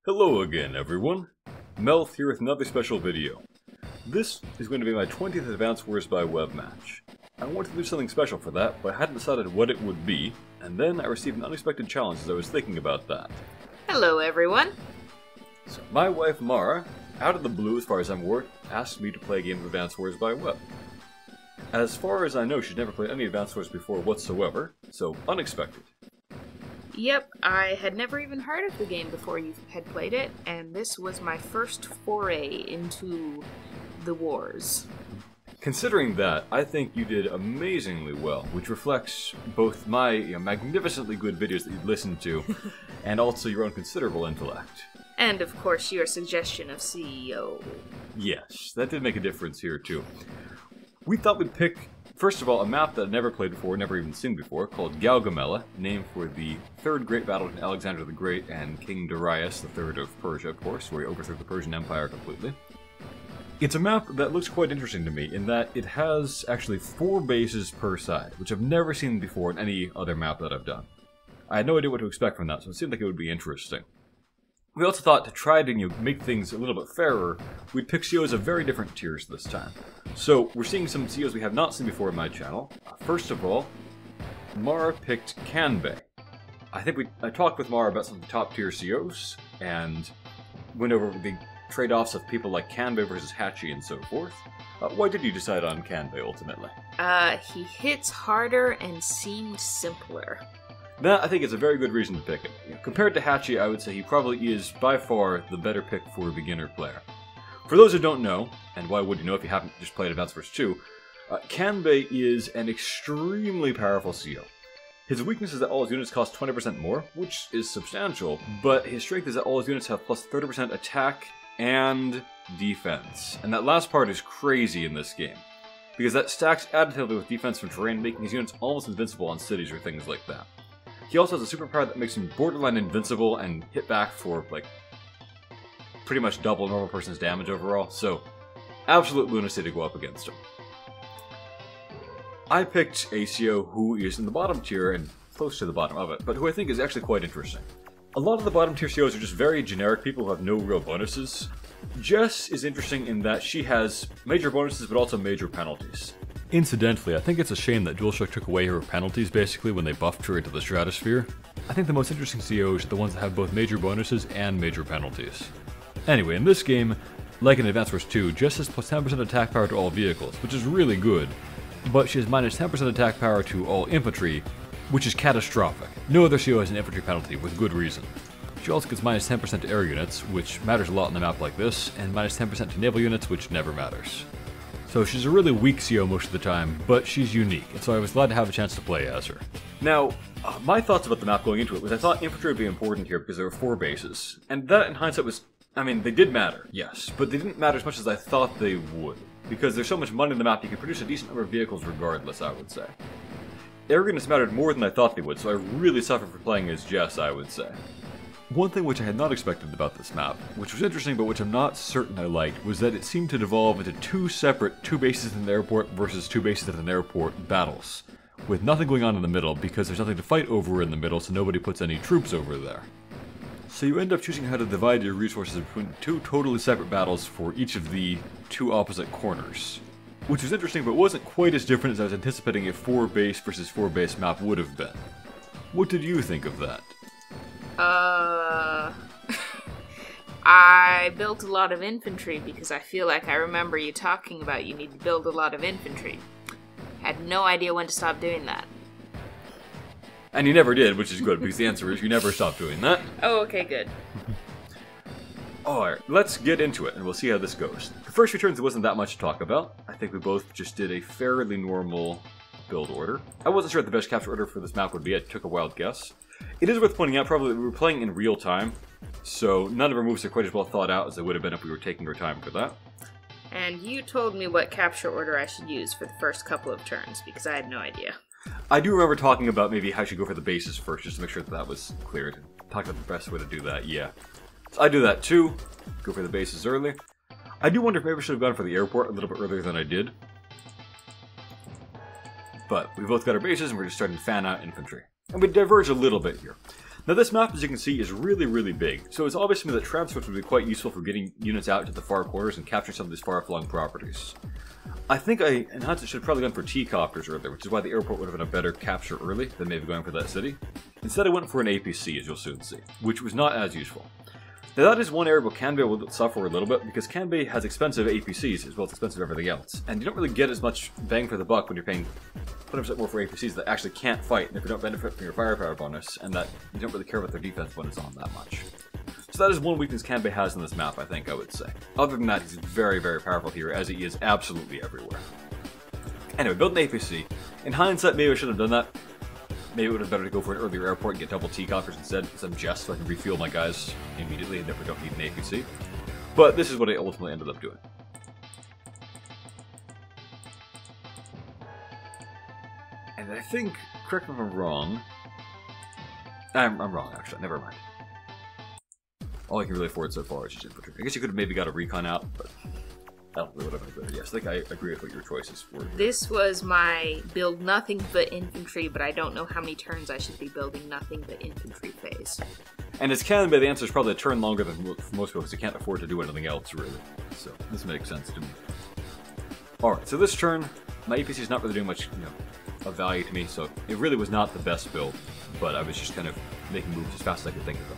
Hello again, everyone. Melth here with another special video. This is going to be my 20th Advance Wars by Web match. I wanted to do something special for that, but I hadn't decided what it would be, and then I received an unexpected challenge as I was thinking about that. Hello, everyone. So, my wife Mara, out of the blue as far as I'm aware, asked me to play a game of Advance Wars by Web. As far as I know, she'd never played any Advance Wars before whatsoever, so unexpected. Yep, I had never even heard of the game before you had played it, and this was my first foray into the wars. Considering that, I think you did amazingly well, which reflects both my magnificently good videos that you've listened to, and also your own considerable intellect. And, of course, your suggestion of CEO. Yes, that did make a difference here, too. We thought we'd pick, first of all, a map that I'd never played before, never even seen before, called Gaugamela, named for the third great battle between Alexander the Great and King Darius III of Persia, of course, where he overthrew the Persian Empire completely. It's a map that looks quite interesting to me, in that it has actually 4 bases per side, which I've never seen before in any other map that I've done. I had no idea what to expect from that, so it seemed like it would be interesting. We also thought to try to make things a little bit fairer, we'd pick COs of very different tiers this time. So we're seeing some COs we have not seen before in my channel. First of all, Mara picked Kanbei. I talked with Mara about some top tier COs, and went over the trade-offs of people like Kanbei versus Hachi and so forth. Why did you decide on Kanbei ultimately? He hits harder and seemed simpler. That, I think, is a very good reason to pick him. Compared to Hachi, I would say he probably is, by far, the better pick for a beginner player. For those who don't know, and why would you know if you haven't just played Advance Wars 2, Kanbei is an extremely powerful CO. His weakness is that all his units cost 20% more, which is substantial, but his strength is that all his units have plus 30% attack and defense. And that last part is crazy in this game, because that stacks additively with defense from terrain, making his units almost invincible on cities or things like that. He also has a superpower that makes him borderline invincible and hit back for, like, pretty much double a normal person's damage overall, so absolute lunacy to go up against him. I picked a CO who is in the bottom tier and close to the bottom of it, but who I think is actually quite interesting. A lot of the bottom tier COs are just very generic people who have no real bonuses. Jess is interesting in that she has major bonuses but also major penalties. Incidentally, I think it's a shame that DualShock took away her penalties basically when they buffed her into the stratosphere. I think the most interesting COs are the ones that have both major bonuses and major penalties. Anyway, in this game, like in Advance Wars 2, Jess has plus 10% attack power to all vehicles, which is really good, but she has minus 10% attack power to all infantry, which is catastrophic. No other CO has an infantry penalty, with good reason. She also gets minus 10% to air units, which matters a lot in a map like this, and minus 10% to naval units, which never matters. So she's a really weak CO most of the time, but she's unique, and so I was glad to have a chance to play as her. Now, my thoughts about the map going into it was I thought infantry would be important here because there were 4 bases, and that in hindsight was, they did matter, yes, but they didn't matter as much as I thought they would, because there's so much money in the map you can produce a decent number of vehicles regardless, I would say. Air units mattered more than I thought they would, so I really suffered for playing as Jess, I would say. One thing which I had not expected about this map, which was interesting but which I'm not certain I liked, was that it seemed to devolve into 2 separate 2 bases in an airport versus 2 bases at an airport battles, with nothing going on in the middle because there's nothing to fight over in the middle, so nobody puts any troops over there. So you end up choosing how to divide your resources between 2 totally separate battles for each of the 2 opposite corners. Which was interesting but wasn't quite as different as I was anticipating a 4 base versus 4 base map would have been. What did you think of that? I built a lot of infantry because I feel like I remember you talking about you need to build a lot of infantry. Had no idea when to stop doing that. And you never did, which is good, because the answer is you never stopped doing that. Oh, okay, good. Alright, let's get into it, and we'll see how this goes. The first few turns, there wasn't that much to talk about. I think we both just did a fairly normal build order. I wasn't sure what the best capture order for this map would be, I took a wild guess. It is worth pointing out, probably, that we were playing in real time, so none of our moves are quite as well thought out as they would have been if we were taking our time for that. And you told me what capture order I should use for the first couple of turns, because I had no idea. I do remember talking about maybe how I should go for the bases first, just to make sure that that was cleared. Talked about the best way to do that, yeah. So I do that too, go for the bases early. I do wonder if maybe I should have gone for the airport a little bit earlier than I did. But we both got our bases and we're just starting to fan out infantry. And we diverge a little bit here. Now this map, as you can see, is really, really big, so it's obvious to me that transports would be quite useful for getting units out to the far corners and capturing some of these far-flung properties. I think I, in hindsight, should have probably gone for T-copters earlier, which is why the airport would have been a better capture early than maybe going for that city. Instead I went for an APC, as you'll soon see, which was not as useful. Now that is one area where Kanbei will suffer a little bit, because Kanbei has expensive APCs as well as expensive everything else, and you don't really get as much bang for the buck when you're paying 20% more for APCs that actually can't fight, and if you don't benefit from your firepower bonus, and that you don't really care about their defense bonus on that much. So that is one weakness Kanbei has in this map, I think, I would say. Other than that, he's very, very powerful here, as he is absolutely everywhere. Anyway, build an APC. In hindsight, maybe I should have done that. Maybe it would have been better to go for an earlier airport and get double T-copters instead, because I'm Jess, so I can refuel my guys immediately and therefore don't need an APC. But this is what I ultimately ended up doing. And I think, correct me if I'm wrong. I'm wrong, actually, never mind. All I can really afford so far is just infantry. I guess you could have maybe got a recon out, but I don't really would have been good. Yes, I think I agree with what your choices were. This was my build nothing but infantry, but I don't know how many turns I should be building nothing but infantry phase. And as Kanbei, the answer is probably a turn longer than for most people, because you can't afford to do anything else, really. So, this makes sense to me. Alright, so this turn, my APC is not really doing much, of value to me, so it really was not the best build, but I was just kind of making moves as fast as I could think of them.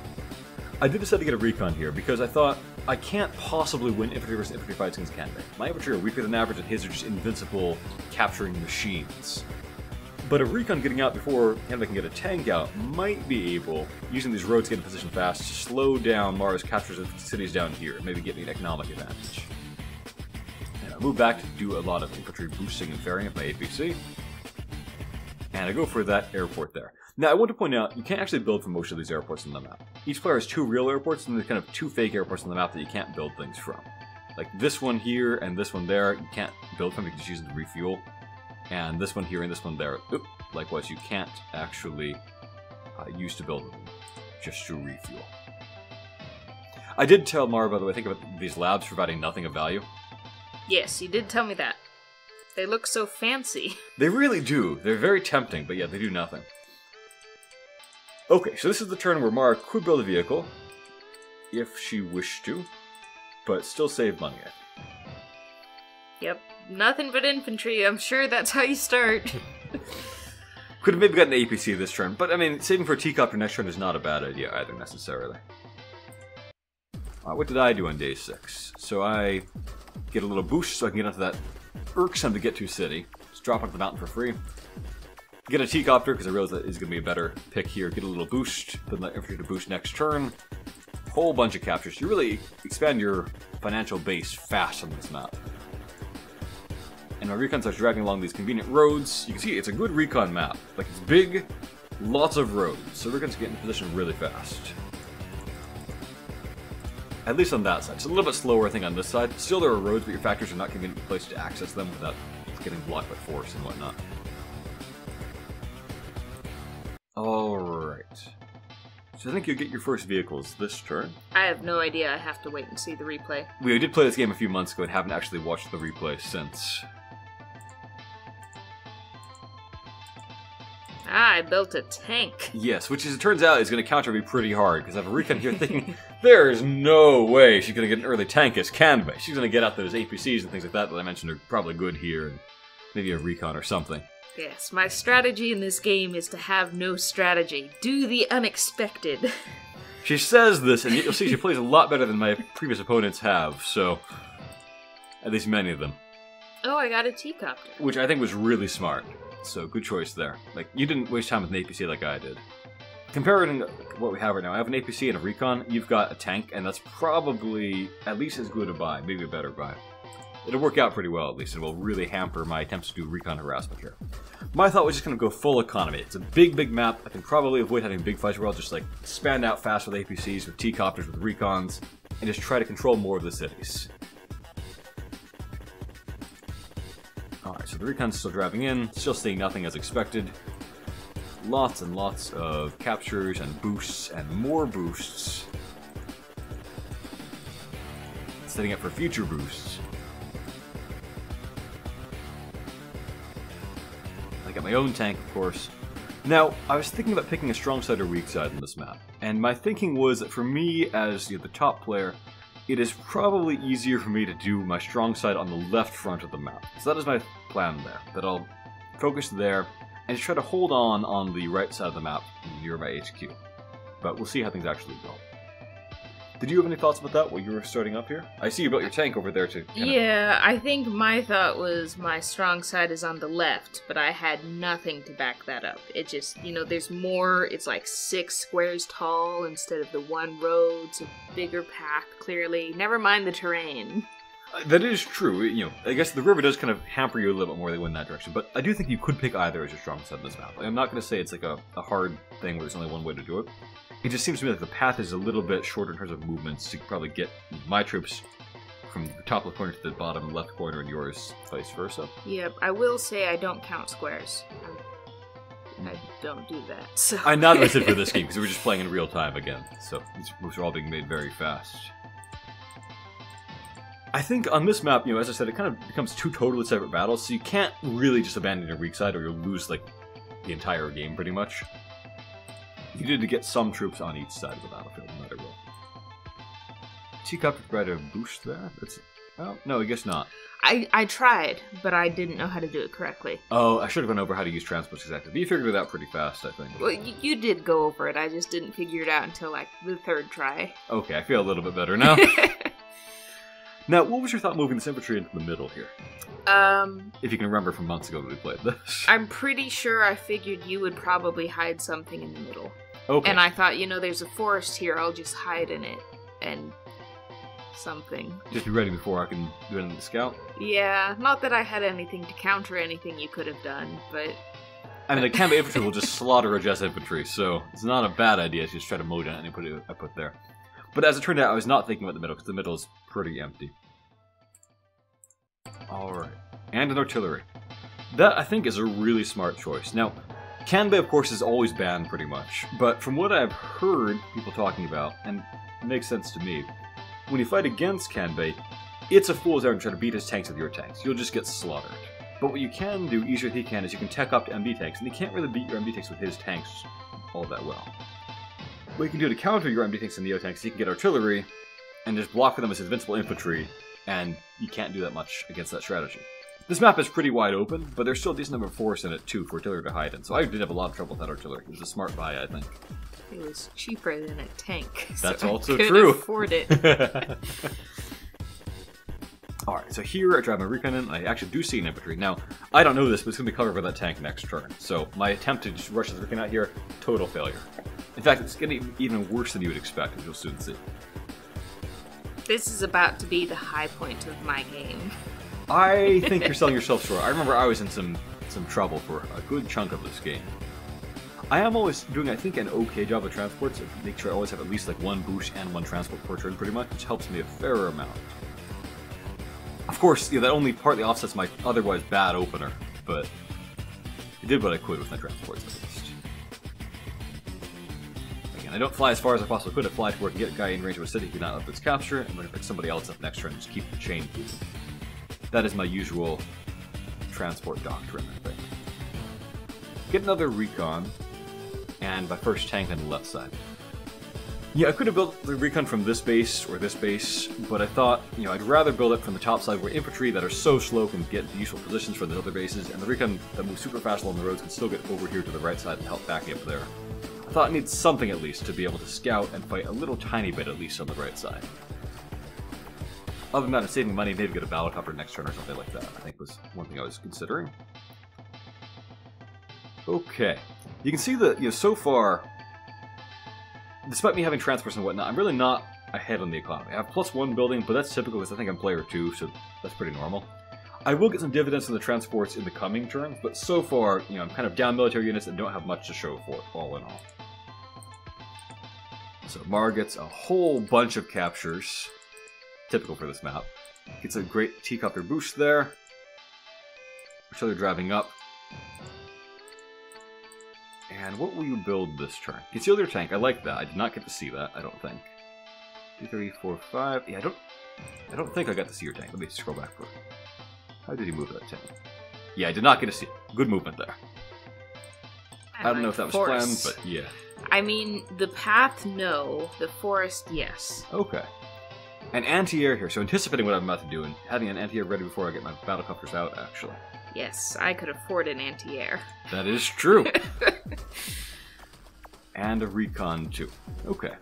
I did decide to get a recon here, because I thought, I can't possibly win infantry versus infantry fights against Kanbei. My infantry are weaker than average, and his are just invincible capturing machines. But a recon getting out before Kanbei can get a tank out might be able, using these roads to get in position fast, to slow down Mara's captures of cities down here, and maybe get me an economic advantage. And I move back to do a lot of infantry boosting and ferrying of my APC. And I go for that airport there. Now, I want to point out, you can't actually build from most of these airports on the map. Each player has 2 real airports, and there's kind of 2 fake airports on the map that you can't build things from. Like this one here and this one there, you can't build from, you can just use them to refuel. And this one here and this one there, likewise, you can't actually use to build them, just to refuel. I did tell Mara, by the way, think about these labs providing nothing of value. Yes, you did tell me that. They look so fancy. They really do. They're very tempting, but yeah, they do nothing. Okay, so this is the turn where Mara could build a vehicle, if she wished to, but still save money, I think. Yep, nothing but infantry. I'm sure that's how you start. Could have maybe gotten an APC this turn, but I mean, saving for a T-copter next turn is not a bad idea either, necessarily. What did I do on day 6? So I get a little boost so I can get onto that irksome to get to city. Just drop onto the mountain for free. Get a T-copter, because I realize that is going to be a better pick here. Get a little boost, put my infantry to boost next turn. Whole bunch of captures. You really expand your financial base fast on this map. And my recon starts driving along these convenient roads. You can see it's a good recon map. Like, it's big, lots of roads, so recons get in position really fast. At least on that side. It's a little bit slower, I think, on this side. Still, there are roads, but your factors are not conveniently placed to access them without getting blocked by force and whatnot. Alright. So I think you'll get your first vehicles this turn. I have no idea. I have to wait and see the replay. We did play this game a few months ago and haven't actually watched the replay since. I built a tank. Yes, which as it turns out is going to counter me pretty hard, because I have a recon here thinking, there's no way she's going to get an early tank as Kanbei. She's going to get out those APCs and things like that I mentioned are probably good here, and maybe a recon or something. Yes, my strategy in this game is to have no strategy. Do the unexpected. She says this, and you'll see she plays a lot better than my previous opponents have, so... At least many of them. Oh, I got a T-copter. Which I think was really smart. So, good choice there. Like, you didn't waste time with an APC like I did. Comparing what we have right now, I have an APC and a recon, you've got a tank, and that's probably at least as good a buy, maybe a better buy. It'll work out pretty well, at least. It will really hamper my attempts to do recon harassment here. My thought was just going to go full economy. It's a big, big map. I can probably avoid having big fights where I'll just, like, expand out fast with APCs, with T-copters, with recons, and just try to control more of the cities. Alright, so the recon's still driving in, still seeing nothing as expected. Lots and lots of captures and boosts and more boosts. Setting up for future boosts. I got my own tank, of course. Now, I was thinking about picking a strong side or weak side in this map, and my thinking was that for me, as the top player, it is probably easier for me to do my strong side on the left front of the map. So that is my plan there, that I'll focus there, and just try to hold on the right side of the map near my HQ. But we'll see how things actually go. Did you have any thoughts about that while you were starting up here? I see you built your tank over there too. Yeah, I think my thought was my strong side is on the left, but I had nothing to back that up. It just, there's more, it's like 6 squares tall instead of the 1 road. It's a bigger path, clearly. Never mind the terrain. That is true. I guess the river does kind of hamper you a little bit more than in that direction, but I do think you could pick either as your strong side in this map. I'm not going to say it's like a hard thing where there's only one way to do it. It just seems to me like the path is a little bit shorter in terms of movements to probably get my troops from the top left corner to the bottom left corner and yours vice versa. Yep, I will say I don't count squares. I don't do that. So. I'm not excited for this game because we're just playing in real time again, so these moves are all being made very fast. I think on this map, as I said, it kind of becomes 2 totally separate battles, so you can't really just abandon your weak side or you'll lose like the entire game pretty much. You need to get some troops on each side of the battlefield, no matter what. Teacup tried to boost there? Oh, no, I guess not. I tried, but I didn't know how to do it correctly. Oh, I should have gone over how to use transports exactly. But you figured it out pretty fast, I think. Well, you did go over it. I just didn't figure it out until, like, the 3rd try. Okay, I feel a little bit better now. Now, what was your thought moving this infantry into the middle here? If you can remember from months ago that we played this. I'm pretty sure I figured you would probably hide something in the middle. Okay. And I thought, there's a forest here, I'll just hide in it. And something. Just be ready before I can do it in the scout? Yeah, not that I had anything to counter anything you could have done, but... I mean, the Kanbei infantry will just slaughter a Jess infantry, so it's not a bad idea to just try to mow down anybody I put there. But as it turned out, I was not thinking about the middle, because the middle is pretty empty. Alright. And an artillery. That, I think, is a really smart choice. Now, Kanbei, of course, is always banned pretty much, but from what I've heard people talking about, and it makes sense to me, when you fight against Kanbei, it's a fool's errand to try to beat his tanks with your tanks. You'll just get slaughtered. But what you can do easier than he can is you can tech up to MB tanks, and you can't really beat your MB tanks with his tanks all that well. What you can do to counter your MB tanks and Neo tanks is you can get artillery, and just block for them as invincible infantry, and you can't do that much against that strategy. This map is pretty wide open, but there's still a decent number of forests in it too for artillery to hide in, so I did have a lot of trouble with that artillery. It was a smart buy, I think. It was cheaper than a tank. That's so also I could true. Afford it. Alright, so here I drive my recon in, I actually do see an infantry. Now, I don't know this, but it's going to be covered by that tank next turn. So my attempt to just rush this recon out here, total failure. In fact, it's going to be even worse than you would expect, as you'll soon see. This is about to be the high point of my game. I think you're selling yourself short. I remember I was in some trouble for a good chunk of this game. I am always doing, I think, an okay job of transports. I make sure I always have at least like 1 boost and 1 transport per turn, pretty much, which helps me a fair amount. Of course, that only partly offsets my otherwise bad opener, but I did what I could with my transports at least. Again, I don't fly as far as I possibly could. I fly to where I can get a guy in range of a city, do not up its capture, and we're going to pick somebody else up next turn and just keep the chain moving. That is my usual transport doctrine, I think. Get another recon, and my first tank on the left side. Yeah, I could have built the recon from this base or this base, but I thought, I'd rather build it from the top side where infantry that are so slow can get useful positions for the other bases, and the recon that moves super fast along the roads can still get over here to the right side and help back me up there. I thought I needed something at least to be able to scout and fight a little tiny bit at least on the right side. Other than that, I'm saving money, maybe get a battle copter next turn or something like that, I think was one thing I was considering. Okay. You can see that, so far, despite me having transports and whatnot, I'm really not ahead on the economy. I have +1 building, but that's typical because I think I'm player 2, so that's pretty normal. I will get some dividends from the transports in the coming turns, but so far, I'm kind of down military units and don't have much to show for it, all in all. So Mar gets a whole bunch of captures. Typical for this map. Gets a great T-copter boost there. So they're driving up. And what will you build this turn? Conceal your tank. I like that. I did not get to see that, I don't think. 2, 3, 4, 5. Yeah, I don't think I got to see your tank. Let me scroll back for it. How did he move that tank? Yeah, I did not get to see it. Good movement there. I don't know if that was planned, but yeah. I mean, the path, no. The forest, yes. Okay. An anti-air here, so anticipating what I'm about to do and having an anti-air ready before I get my battlecopters out, actually. Yes, I could afford an anti-air. That is true. And a recon, too. Okay.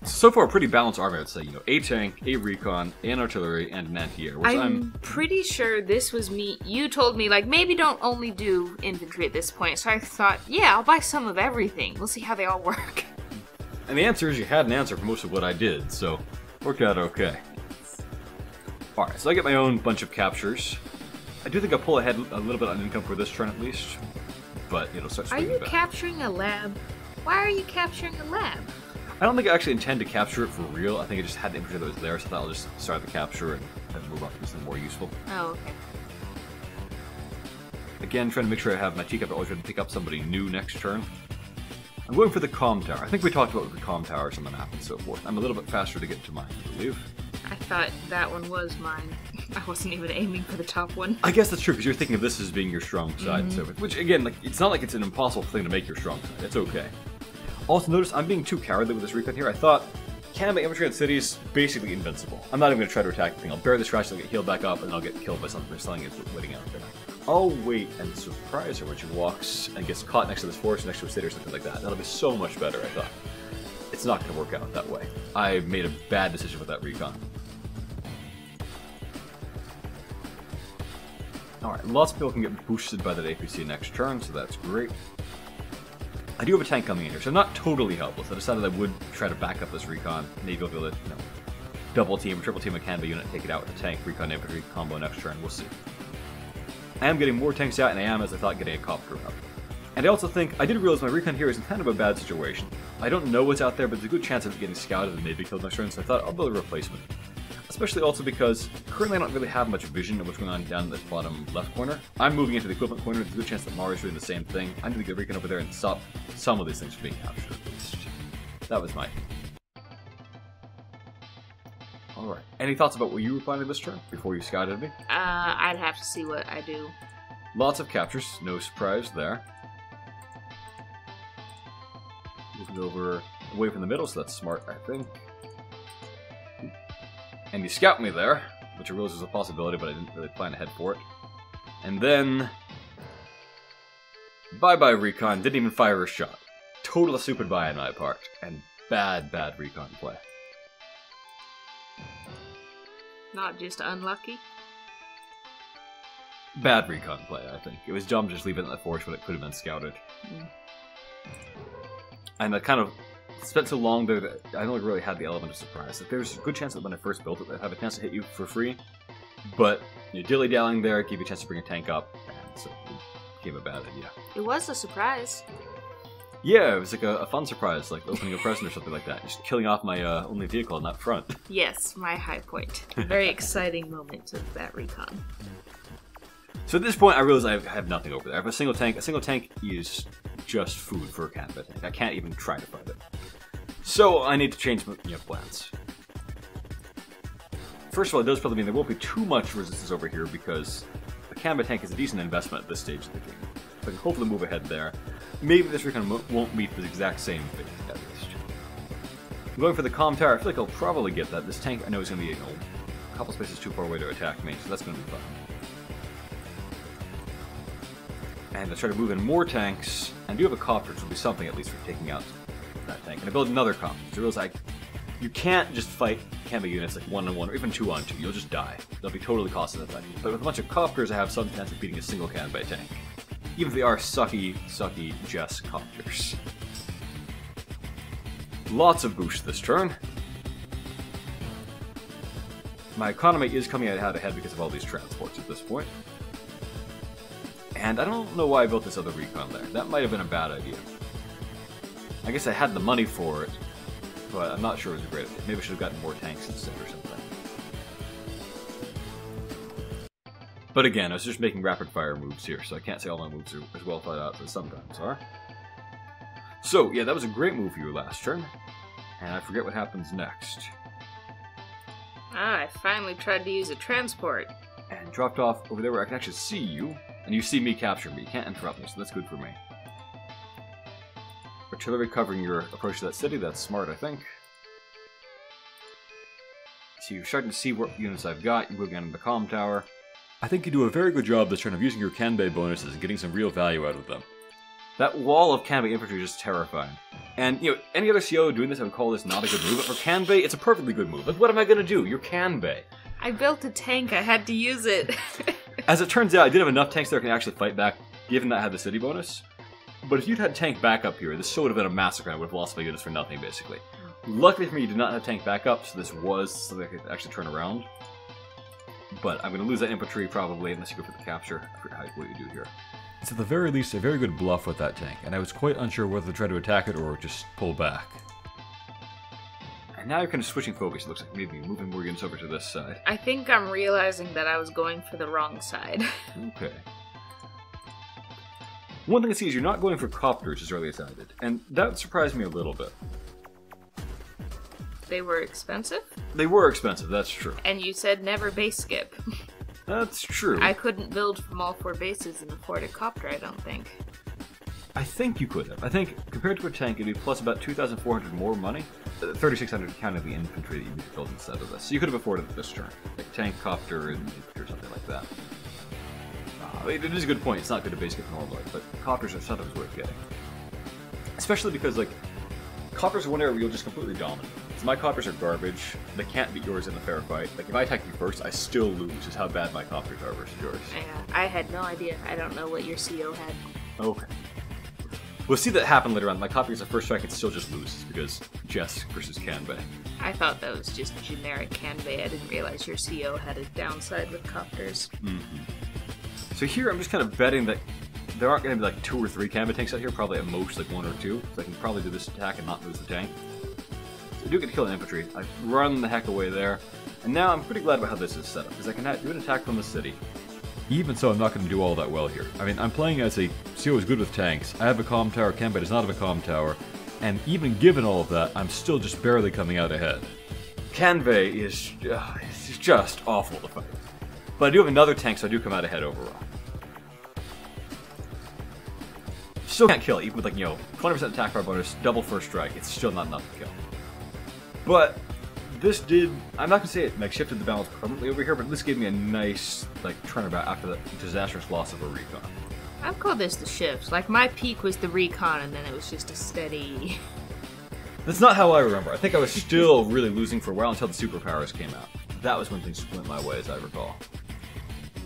So far, a pretty balanced army, I'd say. You know, a tank, a recon, an artillery, and an anti-air. I'm pretty sure this was me. You told me, like, maybe don't only do infantry at this point. So I thought, yeah, I'll buy some of everything. We'll see how they all work. And the answer is you had an answer for most of what I did, so worked out okay. Alright, so I get my own bunch of captures. I do think I'll pull ahead a little bit on income for this turn at least, but it'll start swinging back. Are you capturing a lab? Why are you capturing a lab? I don't think I actually intend to capture it for real. I think I just had the infantry that was there, so I thought I'll just start the capture and move on to something more useful. Oh, okay. Again, trying to make sure I have my teacup always ready to pick up somebody new next turn. I'm going for the comm tower. I think we talked about the comm towers on the map and so forth. I'm a little bit faster to get to mine, I believe. I thought that one was mine. I wasn't even aiming for the top one. I guess that's true, because you're thinking of this as being your strong side and so forth. Which, again, like, it's not like it's an impossible thing to make your strong side. It's okay. Also, notice I'm being too cowardly with this recon here. I thought, Kanbei infantry in cities basically invincible. I'm not even going to try to attack the thing. I'll bury the scratch, I'll get healed back up, and I'll get killed by something for selling it waiting out there. I'll wait and surprise her when she walks and gets caught next to this forest, next to a city or something like that. That'll be so much better, I thought. It's not going to work out that way. I made a bad decision with that recon. Alright, lots of people can get boosted by that APC next turn, so that's great. I do have a tank coming in here, so I'm not totally helpless. I decided I would try to back up this recon. Maybe I'll be able to, you know, double team or triple team a Kanbei unit, take it out with a tank, recon infantry combo next turn. We'll see. I am getting more tanks out, and I am, as I thought, getting a copter out. And I also think, I did realize my recon here is in kind of a bad situation. I don't know what's out there, but there's a good chance of it getting scouted and maybe killed next turn, so I thought I'll build a replacement. Especially also because currently I don't really have much vision of what's going on down in this bottom left corner. I'm moving into the equivalent corner, there's a good chance that Mari's doing the same thing. I need to get recon over there and stop some of these things from being captured at least. That was my... Alright. Any thoughts about what you were planning this turn before you scouted me? I'd have to see what I do. Lots of captures, no surprise there. Moving over away from the middle, so that's smart, I think. And you scout me there, which I realized was a possibility, but I didn't really plan ahead for it. And then... Bye-bye recon, didn't even fire a shot. Total stupid buy on my part, and bad recon play. Not just unlucky? Bad recon play, I think. It was dumb to just leave it in the forest when it could have been scouted. Mm. And I kind of spent so long there that I don't really had the element of surprise. Like, there's a good chance that when I first built it, I'd have a chance to hit you for free. But you're dilly-dallying there, gave you a chance to bring a tank up, and so it became a bad idea. It was a surprise. Yeah, it was like a fun surprise, like opening a present or something like that. Just killing off my only vehicle in that front. Yes, my high point. Very exciting moment of that recon. So at this point, I realize I have nothing over there. I have a single tank. A single tank is just food for a Kanbei tank. I can't even try to fight it. So I need to change my plans. First of all, it does probably mean there won't be too much resistance over here because the Kanbei tank is a decent investment at this stage of the game. So I can hopefully move ahead there. Maybe this recon won't meet the exact same fate, at least. I'm going for the comm tower. I feel like I'll probably get that. This tank I know is going to be a couple spaces too far away to attack me, so that's going to be fun. And I try to move in more tanks, and I do have a copter, which will be something at least for taking out that tank. And I build another copter. So I realize you can't just fight Kanbei units like 1-on-1 or even 2-on-2. You'll just die. They'll be totally costless at that. But with a bunch of copters, I have some chance of beating a single Kanbei tank. Even if they are sucky Jess copters. Lots of boost this turn. My economy is coming out ahead because of all these transports at this point. And I don't know why I built this other recon there. That might have been a bad idea. I guess I had the money for it, but I'm not sure it was a great idea. Maybe I should have gotten more tanks instead or something. But again, I was just making rapid-fire moves here, so I can't say all my moves are as well thought out as sometimes are. So, yeah, that was a great move for you last turn. And I forget what happens next. Ah, I finally tried to use a transport. And dropped off over there where I can actually see you. And you see me capture me. You can't interrupt me, so that's good for me. artillery covering your approach to that city. That's smart, I think. So you're starting to see what units I've got. You're moving on to the comm tower. I think you do a very good job this turn of using your Kanbei bonuses and getting some real value out of them. That wall of Kanbei infantry is just terrifying. And, you know, any other CO doing this, I would call this not a good move, but for Kanbei, it's a perfectly good move. Like, what am I going to do? You're Kanbei. I built a tank, I had to use it. As it turns out, I did have enough tanks there I can actually fight back, given that I had the city bonus. But if you'd had tank backup here, this still would have been a massacre. I would have lost my units for nothing, basically. Luckily for me, you did not have tank backup, so this was something I could actually turn around. But I'm going to lose that infantry, probably, unless you go for the capture. I forget what you do here. It's at the very least a very good bluff with that tank, and I was quite unsure whether to try to attack it or just pull back. And now you're kind of switching focus. It looks like maybe moving more units over to this side. I think I'm realizing that I was going for the wrong side. Okay. One thing I see is you're not going for copters as early as I did, and that surprised me a little bit. They were expensive? They were expensive, that's true. And you said never base skip. That's true. I couldn't build from all 4 bases and afford a copter, I don't think. I think you could have. I think, compared to a tank, it'd be plus about 2,400 more money. 3,600 counting the infantry that you need to build instead of this. So you could have afforded it this turn. Like tank, copter, and infantry or something like that. It is a good point. It's not good to base skip normally, but copters are sometimes worth getting. Especially because, like, copters are one area where you'll just completely dominate. So my copters are garbage. They can't beat yours in a fair fight. Like, if I attack you first, I still lose, is how bad my copters are versus yours. Yeah, I had no idea. I don't know what your CO had. Okay. We'll see that happen later on. My copters the first strike, it still just loses, because Jess versus Kanbei. I thought that was just generic Kanbei. I didn't realize your CO had a downside with copters. So here, I'm just kind of betting that there aren't going to be like 2 or 3 Kanbei tanks out here, probably at most like 1 or 2. So I can probably do this attack and not lose the tank. So I do get to kill an infantry. I run the heck away there. And now I'm pretty glad about how this is set up, because I can do an attack from the city. Even so, I'm not going to do all that well here. I mean, I'm playing as a CO who's good with tanks. I have a comm tower, Kanbei does not have a comm tower. And even given all of that, I'm still just barely coming out ahead. Kanbei is just awful to fight. But I do have another tank, so I do come out ahead overall. Still can't kill it, even with, like, you know, 20% attack power bonus, double first strike. It's still not enough to kill. But this did, I'm not going to say it, like, shifted the balance permanently over here, but this gave me a nice, like, turnabout after the disastrous loss of a recon. I'd call this the shifts. Like, my peak was the recon, and then it was just a steady... That's not how I remember. I think I was still really losing for a while until the superpowers came out. That was when things went my way, as I recall.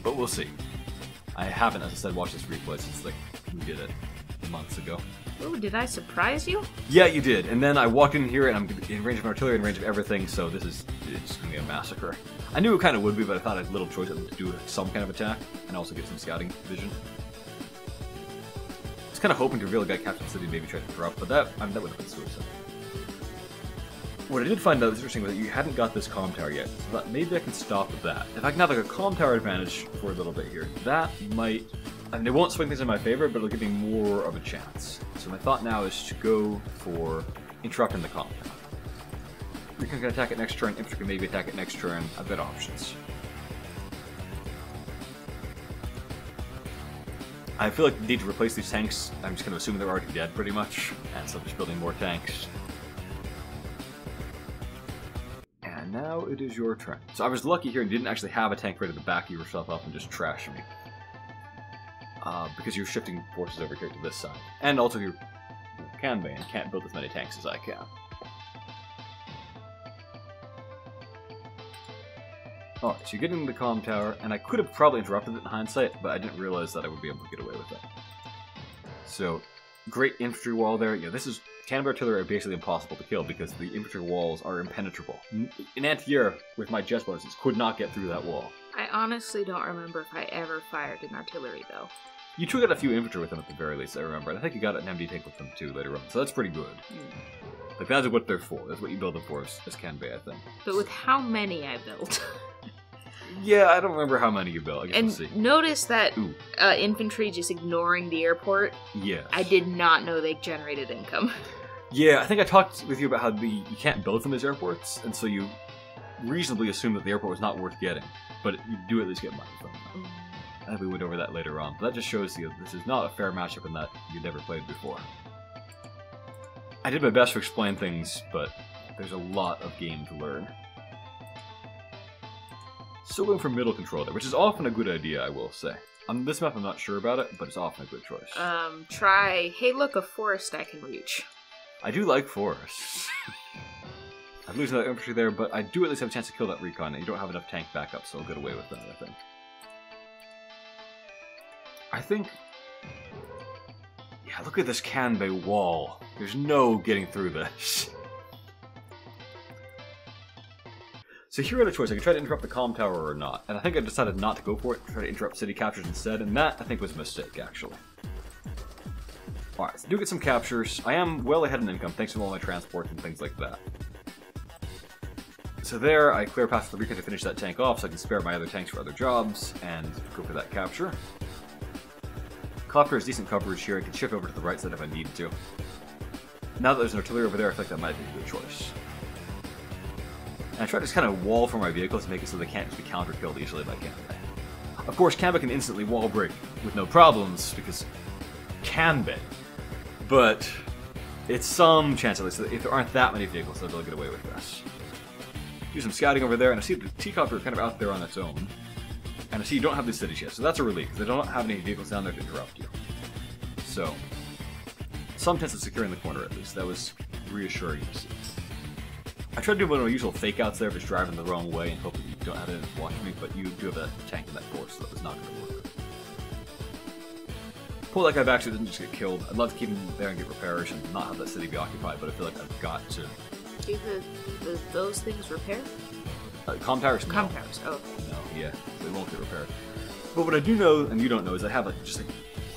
But we'll see. I haven't, as I said, watched this replay since, like, we did it months ago. Ooh, did I surprise you? Yeah, you did. And then I walked in here, and I'm in range of artillery, in range of everything, so it's going to be a massacre. I knew it kind of would be, but I thought I had little choice to do some kind of attack, and also get some scouting vision. I was kind of hoping to reveal a guy captured the city and maybe try to drop, but that would have been suicide. What I did find out was interesting was that you hadn't got this comm tower yet, so I thought maybe I can stop with that. If I can have like a comm tower advantage for a little bit here, that might... I mean, it won't swing things in my favor, but it'll give me more of a chance. So my thought now is to go for interrupting the comm tower. Recon can attack it next turn, infantry can maybe attack it next turn. I've got options. I feel like the need to replace these tanks, I'm just going to assume they're already dead pretty much, and so I'm just building more tanks. And now it is your turn. So I was lucky here and didn't actually have a tank ready to back yourself up and just trash me. Because you're shifting forces over here to this side. And also you're Kanbei and can't build as many tanks as I can. Alright, so you're getting the comm tower, and I could have probably interrupted it in hindsight, but I didn't realize that I would be able to get away with it. So, great infantry wall there. Yeah, this is... Kanbei artillery are basically impossible to kill because the infantry walls are impenetrable. An anti-air with my Jess bonuses could not get through that wall. I honestly don't remember if I ever fired an artillery, though. You took out a few infantry with them at the very least, I remember. And I think you got an MD tank with them too later on, so that's pretty good. Like, that's what they're for. That's what you build them for as Kanbei, I think. But with how many I built... Yeah, I don't remember how many you built. I guess we'll see. And notice that infantry just ignoring the airport. Yes. I did not know they generated income. Yeah, I think I talked with you about how you can't build them as airports, and so you reasonably assume that the airport was not worth getting, but you do at least get money from them. I think we went over that later on, but that just shows you this is not a fair matchup in that you've never played before. I did my best to explain things, but there's a lot of game to learn. Still going for middle control there, which is often a good idea, I will say. On this map, I'm not sure about it, but it's often a good choice. Try, hey look, a forest I can reach. I do like forests. I'm losing that infantry there, but I do at least have a chance to kill that recon, and you don't have enough tank backup, so I'll get away with that, I think. Yeah, look at this Kanbei wall. There's no getting through this. So here I had a choice. I could try to interrupt the comm tower or not, and I think I decided not to go for it, try to interrupt city captures instead, and that, I think, was a mistake, actually. Alright, so do get some captures. I am well ahead in income, thanks to all my transports and things like that. So there, I clear past the recon to finish that tank off, so I can spare my other tanks for other jobs, and go for that capture. Copter has decent coverage here. I can shift over to the right side if I need to. Now that there's an artillery over there, I think that might be a good choice. And I try to just kind of wall for my vehicles to make it so they can't just be counter-killed easily by Kanbei. Of course, Kanbei can instantly wall break with no problems, because Kanbei. But it's some chance at least that if there aren't that many vehicles, they'll get away with this. Do some scouting over there, and I see the T-Copter kind of out there on its own. And I see you don't have the cities yet, so that's a relief, because they don't have any vehicles down there to interrupt you. So, some chance of securing the corner at least. That was reassuring to see. I tried to do one of my usual fake-outs there, just driving the wrong way and hoping you don't have it watching me, but you do have a tank in that force, so that was not going to work. Pull that guy back so he doesn't just get killed. I'd love to keep him there and get repairs and not have that city be occupied, but I feel like I've got to. Do those things repair? Comm towers? No. Comm towers, oh. No, yeah, they won't get repaired. But what I do know, and you don't know, is I have just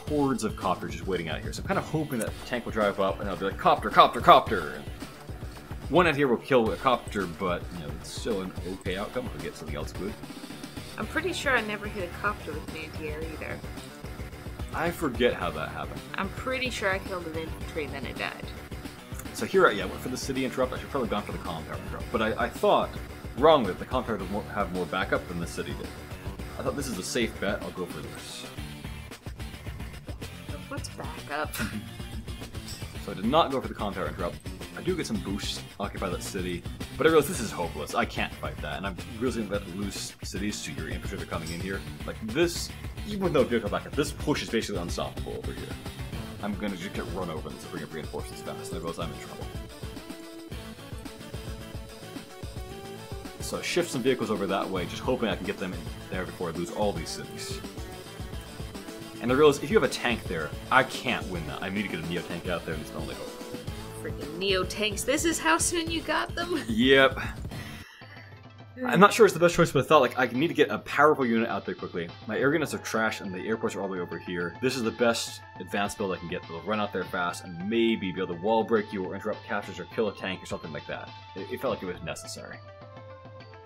hordes of copters just waiting out here. So I'm kind of hoping that the tank will drive up and I'll be like, copter, copter, copter! And one out here will kill a copter, but it's still an okay outcome if we get something else good. I'm pretty sure I never hit a copter with an anti-air either. I forget how that happened. I'm pretty sure I killed an infantry and then it died. So here I went for the city interrupt. I should probably have gone for the comm tower interrupt. But I thought, wrongly, that the comm tower would have more backup than the city did. I thought this is a safe bet. I'll go for this. What's backup? So I did not go for the comm tower interrupt. I do get some boosts, occupy that city, but I realize this is hopeless. I can't fight that, and I'm really about to lose cities to your infantry that are coming in here. Like this, even with no vehicle backup, this push is basically unstoppable over here. I'm gonna just get run over and bring up reinforcements fast, and I realize I'm in trouble. So I shift some vehicles over that way, just hoping I can get them in there before I lose all these cities. And I realize if you have a tank there, I can't win that. I need to get a Neo tank out there, and it's the only hope. Freaking Neo tanks, this is how soon you got them? Yep. I'm not sure it's the best choice, but I thought I need to get a powerful unit out there quickly. My air units are trash, and the airports are all the way over here. This is the best advanced build I can get. They'll run out there fast, and maybe be able to wall break you, or interrupt captures, or kill a tank, or something like that. It felt like it was necessary.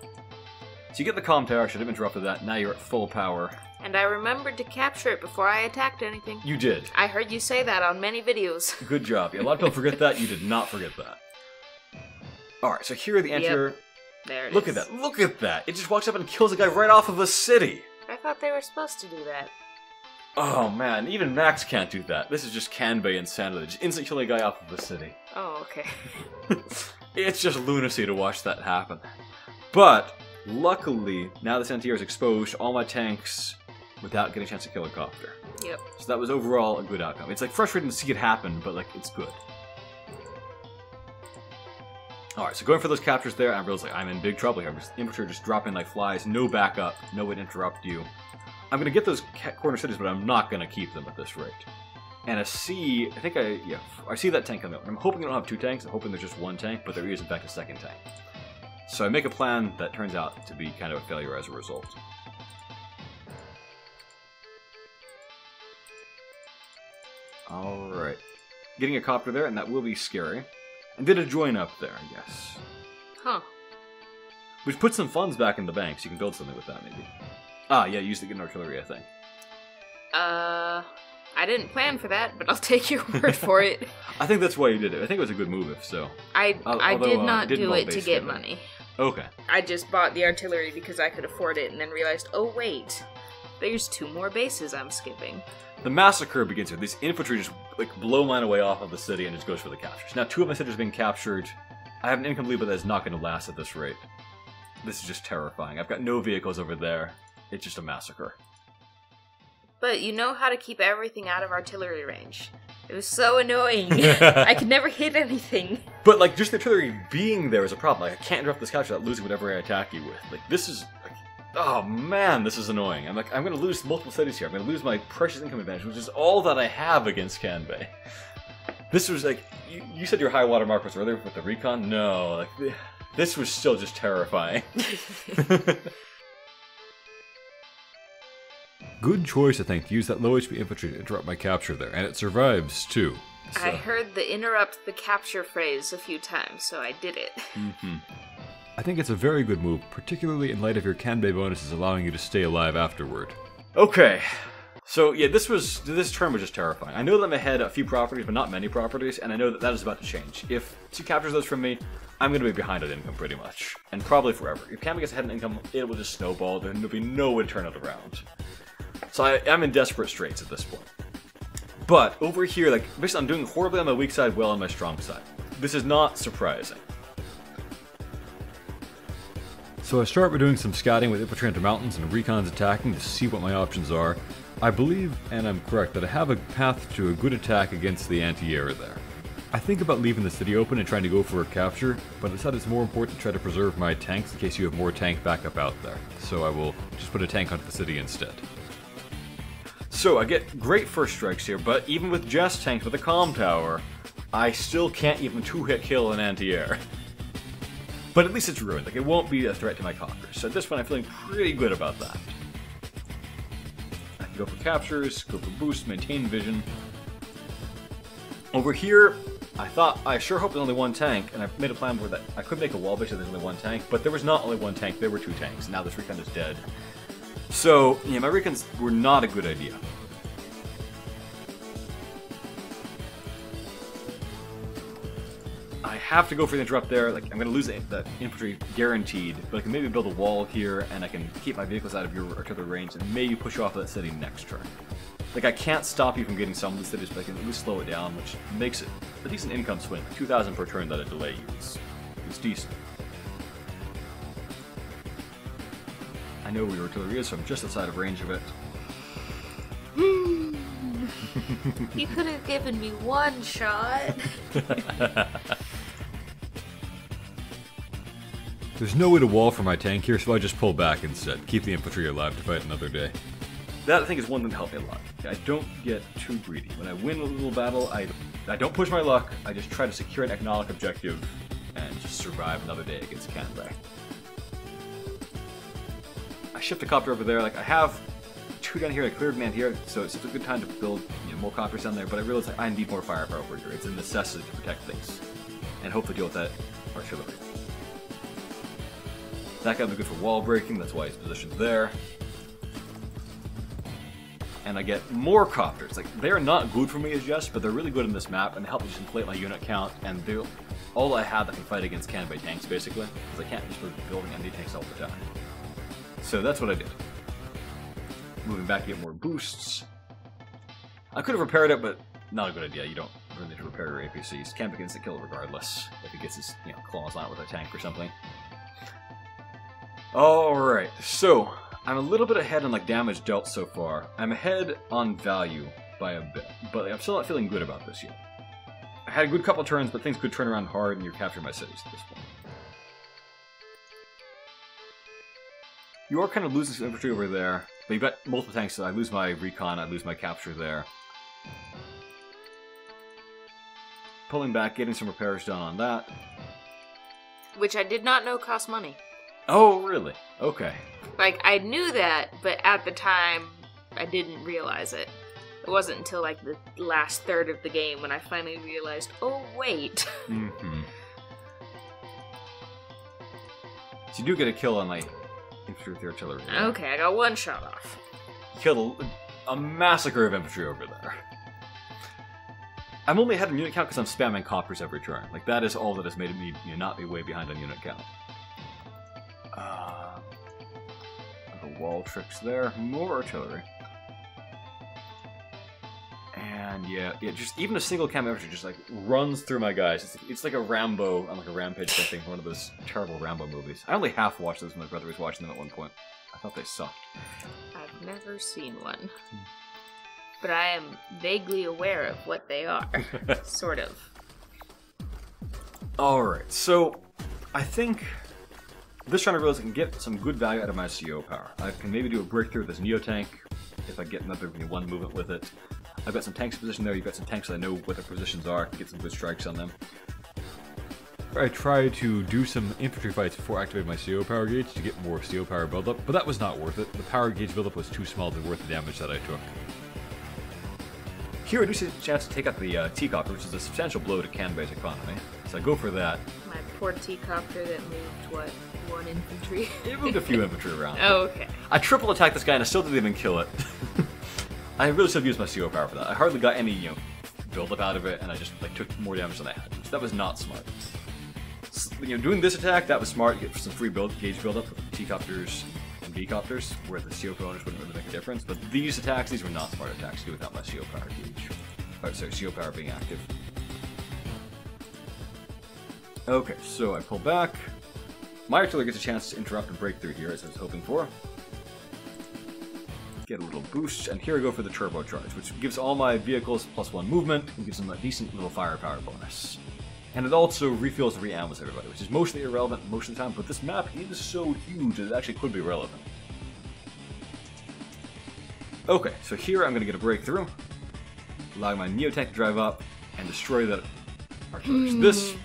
So you get the comm tower, should have interrupted that, now you're at full power. And I remembered to capture it before I attacked anything. You did. I heard you say that on many videos. Good job. Yeah, a lot of people forget that, you did not forget that. Alright, so here are the enter. Yep. There it Look is. at that, look at that! It just walks up and kills a guy right off of a city! I thought they were supposed to do that. Oh man, even Max can't do that. This is just Kanbei insanity. Just instantly killing a guy off of a city. Oh, okay. It's just lunacy to watch that happen. But, luckily, now this anti-air is exposed to all my tanks without getting a chance to kill a copter. Yep. So that was overall a good outcome. It's frustrating to see it happen, but it's good. Alright, so going for those captures there, I realize I'm in big trouble here. Infantry just dropping like flies, no backup, no way to interrupt you. I'm gonna get those corner cities, but I'm not gonna keep them at this rate. And I see, I see that tank coming up. I'm hoping I don't have two tanks, I'm hoping there's just one tank, but there is in fact a second tank. So I make a plan that turns out to be kind of a failure as a result. Alright. Getting a copter there, and that will be scary. And did a join up there, I guess. Huh. Which puts some funds back in the bank, so you can build something with that, maybe. Ah, yeah, use it to get an artillery, I think. I didn't plan for that, but I'll take your word for it. I think that's why you did it. I think it was a good move, if so. I did not do it to get money. Okay. I just bought the artillery because I could afford it, and then realized, oh wait, there's 2 more bases I'm skipping. The massacre begins here. These infantry just like blow mine away off of the city and just goes for the captures. Now 2 of my cities are being captured. I have an income lead, but that's not going to last at this rate. This is just terrifying. I've got no vehicles over there. It's just a massacre. But you know how to keep everything out of artillery range. It was so annoying. I could never hit anything. But, like, just the artillery being there is a problem. Like, I can't interrupt this capture without losing whatever I attack you with. Like, this is... Like, oh, man, this is annoying. I'm going to lose multiple cities here. I'm going to lose my precious income advantage, which is all that I have against Kanbei. This was, like... You said your high water mark was earlier with the recon? No, like... This was still just terrifying. Good choice, I think, to use that low HP infantry to interrupt my capture there, and it survives, too. So. I heard the interrupt the capture phrase a few times, so I did it. I think it's a very good move, particularly in light of your Kanbei bonuses allowing you to stay alive afterward. Okay, so yeah, this turn was just terrifying. I know that I'm ahead a few properties, but not many properties, and I know that that is about to change. If she captures those from me, I'm going to be behind on income pretty much, and probably forever. If Kanbei gets ahead in income, it will just snowball, and there'll be no way to turn it around. So I'm in desperate straits at this point. But over here, like, basically I'm doing horribly on my weak side, well on my strong side. This is not surprising. So I start by doing some scouting with infantry into mountains and recons attacking to see what my options are. I believe, and I'm correct, that I have a path to a good attack against the anti-air there. I think about leaving the city open and trying to go for a capture, but I decided it's more important to try to preserve my tanks in case you have more tank backup out there. So I will just put a tank onto the city instead. So I get great first strikes here, but even with Jess tanks with a comm tower, I still can't even 2-hit kill an anti-air. But at least it's ruined, like it won't be a threat to my conquerors. So at this point I'm feeling pretty good about that. I can go for captures, go for boost, maintain vision. Over here, I sure hope there's only one tank, and I've made a plan where that I could make a wall base if there's only one tank, but there was not only one tank, there were 2 tanks. Now this recon is dead. So, yeah, my recons were not a good idea. I have to go for the interrupt there. Like, I'm going to lose the infantry guaranteed, but I can maybe build a wall here, and I can keep my vehicles out of your artillery range, and maybe push you off of that city next turn. Like, I can't stop you from getting some of the cities, but I can at least slow it down, which makes it a decent income swing. 2,000 per turn that I delay you is decent. I know where your artillery is, so I'm just outside of range of it. You could have given me one shot. There's no way to wall for my tank here, so I just pull back instead. Keep the infantry alive to fight another day. That, I think, is one thing that helped me a lot. I don't get too greedy. When I win a little battle, I don't push my luck. I just try to secure an economic objective and just survive another day against Kanbei. I shift a copter over there. Like, I have 2 down here. I cleared man here, so it's a good time to build more copters down there. But I realize I need more firepower over here. It's a necessity to protect things and hopefully deal with that artillery. That guy will be good for wall breaking. That's why he's positioned there. And I get more copters. Like, they're not good for me as Jess, but they're really good in this map, and they help me just inflate my unit count, and they're all I have that can fight against Kanbei tanks, basically, because I can't just be building MD tanks all the time. So that's what I did. Moving back to get more boosts. I could have repaired it, but not a good idea. You don't really need to repair your APCs. Kanbei gets the kill regardless, if he gets his claws on it with a tank or something. Alright, so I'm a little bit ahead on damage dealt so far. I'm ahead on value by a bit, but I'm still not feeling good about this yet. I had a good couple turns, but things could turn around hard and you're capturing my cities at this point. You are kind of losing some infantry over there, but you've got multiple tanks, so I lose my recon, I lose my capture there. Pulling back, getting some repairs done on that. Which I did not know cost money. Oh, really? Okay. Like, I knew that, but at the time, I didn't realize it. It wasn't until, the last third of the game when I finally realized, oh, wait. Mm-hmm. So you do get a kill on my infantry with the artillery. Right? Okay, I got 1 shot off. Killed a massacre of infantry over there. I'm only ahead in unit count because I'm spamming coppers every turn. Like, that is all that has made me not be way behind on unit count. The wall tricks there. More artillery. And Yeah, just even a single camera infantry just like runs through my guys. It's like a Rambo on like a rampage thing, one of those terrible Rambo movies. I only half watched those. My brother was watching them at one point. I thought they sucked. I've never seen one, but I am vaguely aware of what they are, sort of. All right, so I think this trying to realize I can get some good value out of my CO power. I can maybe do a breakthrough with this Neo tank if I get another one movement with it. I've got some tanks positioned there. You've got some tanks that I know what their positions are. I can get some good strikes on them. I tried to do some infantry fights before activating my CO power gauge to get more CO power buildup, but that was not worth it. The power gauge buildup was too small to be worth the damage that I took. Here I do see a chance to take out the T-Copter, which is a substantial blow to Kanbei's economy. So I go for that. My poor T-Copter that moved, what, 1 infantry? It moved a few infantry around. Oh, okay. I triple attacked this guy and I still didn't even kill it. I really should have used my CO power for that. I hardly got any, build up out of it, and I just took more damage than I had. So that was not smart. So, doing this attack, that was smart. You get some free gauge buildup with T-Copters and B-Copters, where the CO bonus wouldn't really make a difference. But these attacks, these were not smart attacks to do without my CO power gauge. Oh, sorry, CO power being active. Okay, so I pull back. My artillery gets a chance to interrupt and break through here, as I was hoping for. Get a little boost, and here I go for the turbocharge, which gives all my vehicles +1 movement, and gives them a decent little firepower bonus. And it also refills and re-ammos everybody, which is mostly irrelevant most of the time, but this map is so huge that it actually could be relevant. Okay, so here I'm going to get a breakthrough, allowing my Neo tank to drive up and destroy that artillery. So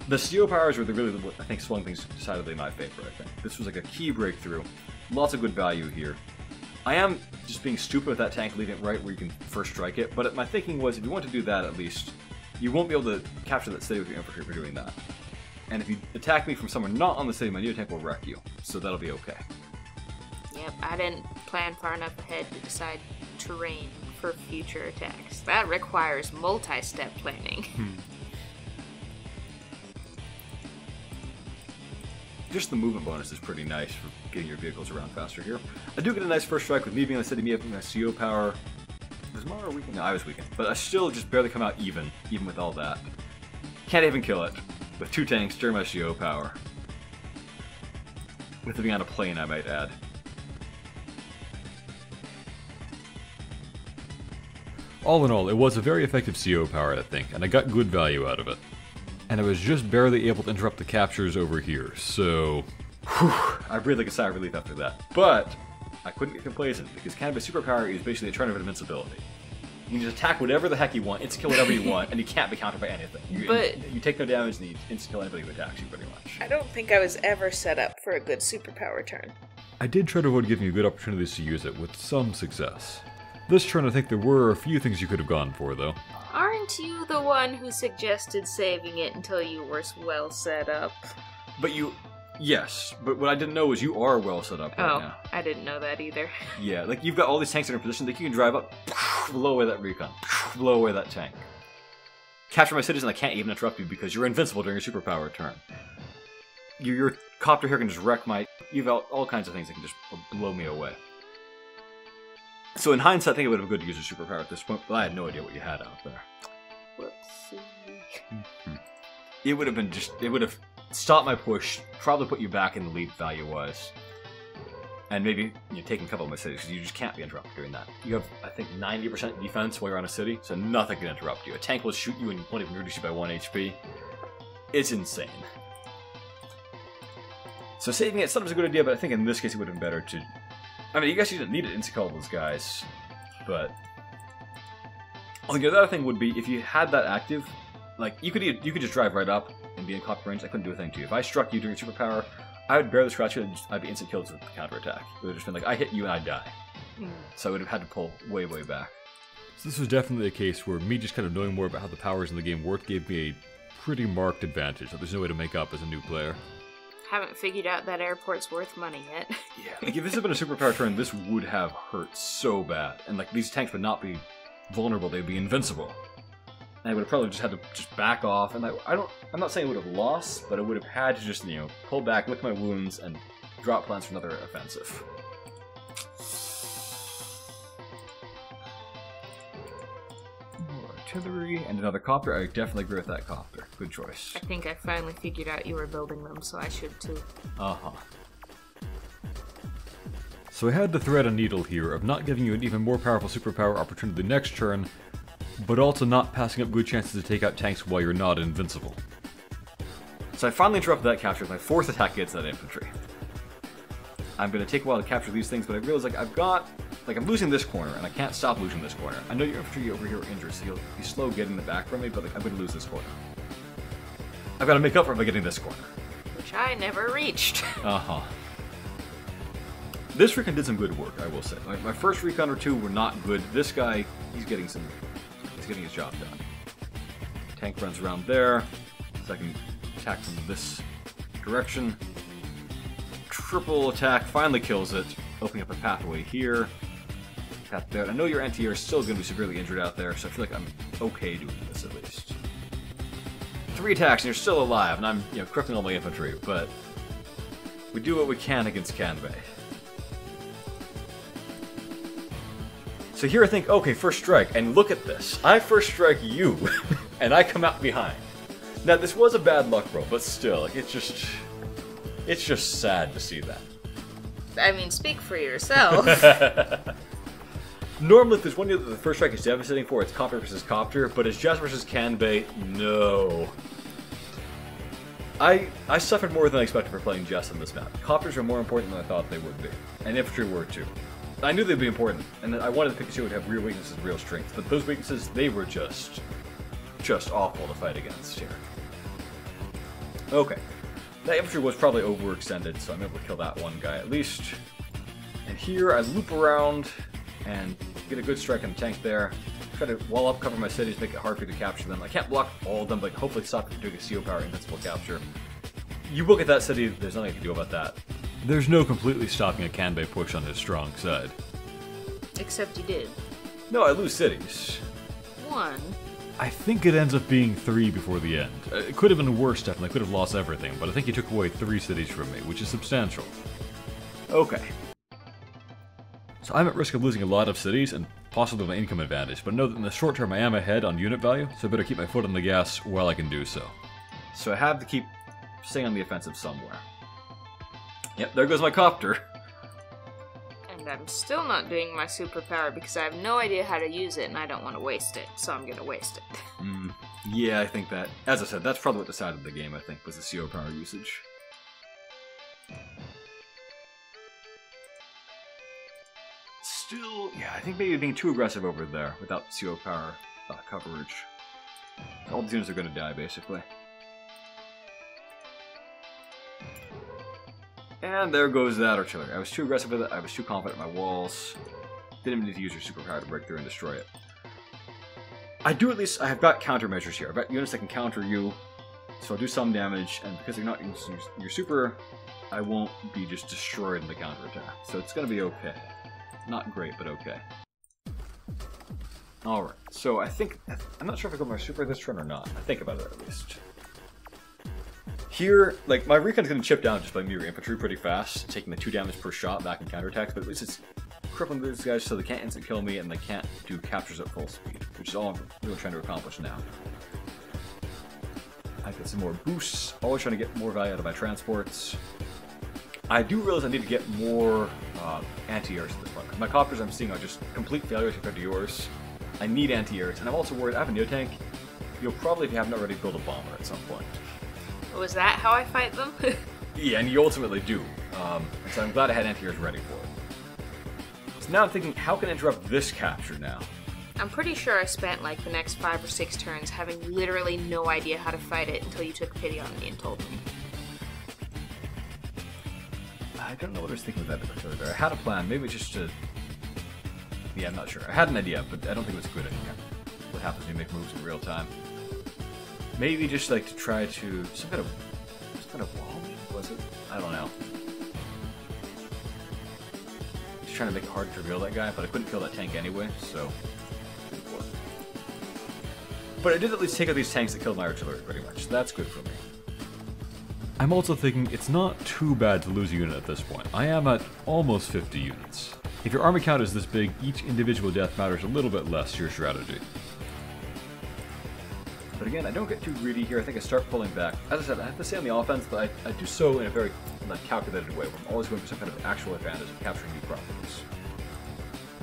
the CO powers were really what I think swung things decidedly in my favor, I think. This was like a key breakthrough. Lots of good value here. I am just being stupid with that tank, leaving it right where you can first strike it, but my thinking was if you want to do that at least, you won't be able to capture that city with your infantry for doing that. And if you attack me from somewhere not on the city, my Neo tank will wreck you, so that'll be okay. Yep, I didn't plan far enough ahead to decide terrain for future attacks. That requires multi-step planning. Just the movement bonus is pretty nice for getting your vehicles around faster here. I do get a nice first strike with me being on the city, me having my CO power. Was Mara weakened? No, I was weakened. But I still just barely come out even with all that. Can't even kill it. With 2 tanks during my CO power. With it being on a plane, I might add. All in all, it was a very effective CO power, I think, and I got good value out of it. And I was just barely able to interrupt the captures over here, so... Whew, I breathed like a sigh of relief after that. But I couldn't get complacent, because Kanbei's superpower is basically a turn of invincibility. You can just attack whatever the heck you want, insta-kill whatever you want, and you can't be countered by anything. You take no damage and you insta-kill anybody who attacks you, pretty much. I don't think I was ever set up for a good superpower turn. I did try to avoid giving you good opportunities to use it, with some success. This turn I think there were a few things you could have gone for, though. Aren't you the one who suggested saving it until you were well set up? But yes, but what I didn't know is you are well set up right now. I didn't know that either. Yeah, you've got all these tanks in a position that you can drive up, blow away that recon, blow away that tank. Capture my cities and I can't even interrupt you because you're invincible during your superpower turn. Your copter here can just wreck you've got all kinds of things that can just blow me away. So in hindsight, I think it would have been good to use a superpower at this point, but I had no idea what you had out there. Whoopsie. It would have stopped my push, probably put you back in the lead value-wise. And maybe taking a couple of my cities, because you just can't be interrupted doing that. You have, I think, 90% defense while you're on a city, so nothing can interrupt you. A tank will shoot you and won't even reduce you by 1 HP. It's insane. So saving it sometimes a good idea, but I think in this case it would have been better to... I mean, you guys didn't need to insta-kill those guys, but... The other thing would be, if you had that active, you could just drive right up and be in copper range. I couldn't do a thing to you. If I struck you during superpower, I would barely scratch you and I'd be instant killed with the counterattack. It would have just been I hit you and I die. So I would have had to pull way, way back. So this was definitely a case where me just kind of knowing more about how the powers in the game worked gave me a pretty marked advantage that there's no way to make up as a new player. Haven't figured out that airport's worth money yet. Yeah, if this had been a superpower turn, this would have hurt so bad. And these tanks would not be vulnerable, they'd be invincible. And I would have probably just had to back off, and I'm not saying I would have lost, but I would have had to just, pull back, lick my wounds, and drop plans for another offensive. artillery and another copter. I definitely agree with that copter. Good choice. I think I finally figured out you were building them, so I should too. Uh-huh. So I had to thread a needle here of not giving you an even more powerful superpower opportunity the next turn, but also not passing up good chances to take out tanks while you're not invincible. So I finally interrupted that capture with my 4th attack against that infantry. I'm going to take a while to capture these things, but I realize I'm losing this corner, and I can't stop losing this corner. I know your infantry over here are injured, so you'll be slow getting the back from me, but I'm going to lose this corner. I've got to make up for it by getting this corner. Which I never reached. Uh-huh. This recon did some good work, I will say. My first recon or two were not good. This guy, he's getting his job done. Tank runs around there, so I can attack from this direction. Triple attack finally kills it, opening up a pathway here. Path there. I know your anti-air is still going to be severely injured out there, so I feel like I'm okay doing this at least. 3 attacks and you're still alive, and I'm, crippling all my infantry, but we do what we can against Kanbei. So here I think, okay, first strike, and look at this. I first strike you, and I come out behind. Now this was a bad luck roll, but still, it's just sad to see that. I mean, speak for yourself. Normally, if there's one unit that the first strike is devastating for, it's copter versus copter, but as Jess versus Kanbei, no. I suffered more than I expected for playing Jess on this map. Copters are more important than I thought they would be, and infantry were too. I knew they'd be important, and I wanted to pick a team that would have real weaknesses and real strengths, but those weaknesses, they were just awful to fight against here. Okay. That infantry was probably overextended, so I'm able to kill that one guy at least. And here I loop around and get a good strike on the tank there. Try to wall up, cover my cities, make it hard for you to capture them. I can't block all of them, but hopefully stop you from doing a CO power invincible capture. You will get that city, there's nothing I can do about that. There's no completely stopping a Kanbei push on his strong side. Except you did. No, I lose cities. 1. I think it ends up being 3 before the end. It could have been worse, definitely. I could have lost everything, but I think he took away 3 cities from me, which is substantial. Okay. So I'm at risk of losing a lot of cities, and possibly my income advantage, but I know that in the short term I am ahead on unit value, so I better keep my foot on the gas while I can do so. So I have to keep staying on the offensive somewhere. Yep, there goes my copter. And I'm still not doing my superpower because I have no idea how to use it and I don't want to waste it, so I'm gonna waste it. Yeah, I think that, as I said, that's probably what decided the game, I think, was the CO power usage. Still, yeah, I think maybe being too aggressive over there without CO power coverage. All the units are gonna die, basically. And there goes that artillery. I was too aggressive with it, I was too confident in my walls. Didn't even need to use your superpower to break through and destroy it. I have got countermeasures here. I've got units that can counter you, so I'll do some damage, and because you're not using your super, I won't be just destroyed in the counterattack. So it's gonna be okay. Not great, but okay. Alright, so I'm not sure if I go my super this turn or not. I think about it at least. Here, like, my recon's gonna chip down just by mere infantry pretty fast, taking the 2 damage per shot back in counterattacks, but at least it's crippling these guys so they can't instant kill me and they can't do captures at full speed, which is all I'm really trying to accomplish now. I get some more boosts, always trying to get more value out of my transports. I do realize I need to get more anti-airs at this point. My copters I'm seeing are just complete failures compared to yours. I need anti-airs, and I'm also worried I have a neo tank. You'll probably, if you haven't already, build a bomber at some point. Was that how I fight them? Yeah, and you ultimately do. So I'm glad I had anti-airs ready for it. So now I'm thinking, how can I interrupt this capture now? I'm pretty sure I spent like the next 5 or 6 turns having literally no idea how to fight it until you took pity on me and told me. I don't know what I was thinking with that particular there. I had a plan, maybe just to... Yeah, I'm not sure. I had an idea, but I don't think it was a good idea. What happens when you make moves in real time? Maybe just like to try to... Some kind of wall, was it? I don't know. Just trying to make it hard to reveal that guy, but I couldn't kill that tank anyway, so... it didn't work. But I did at least take out these tanks that killed my artillery pretty much. So that's good for me. I'm also thinking it's not too bad to lose a unit at this point. I am at almost 50 units. If your army count is this big, each individual death matters a little bit less to your strategy. But again, I don't get too greedy here. I think I start pulling back. As I said, I have to stay on the offense, but I do so in a very calculated way, where I'm always going for some kind of actual advantage of capturing new properties.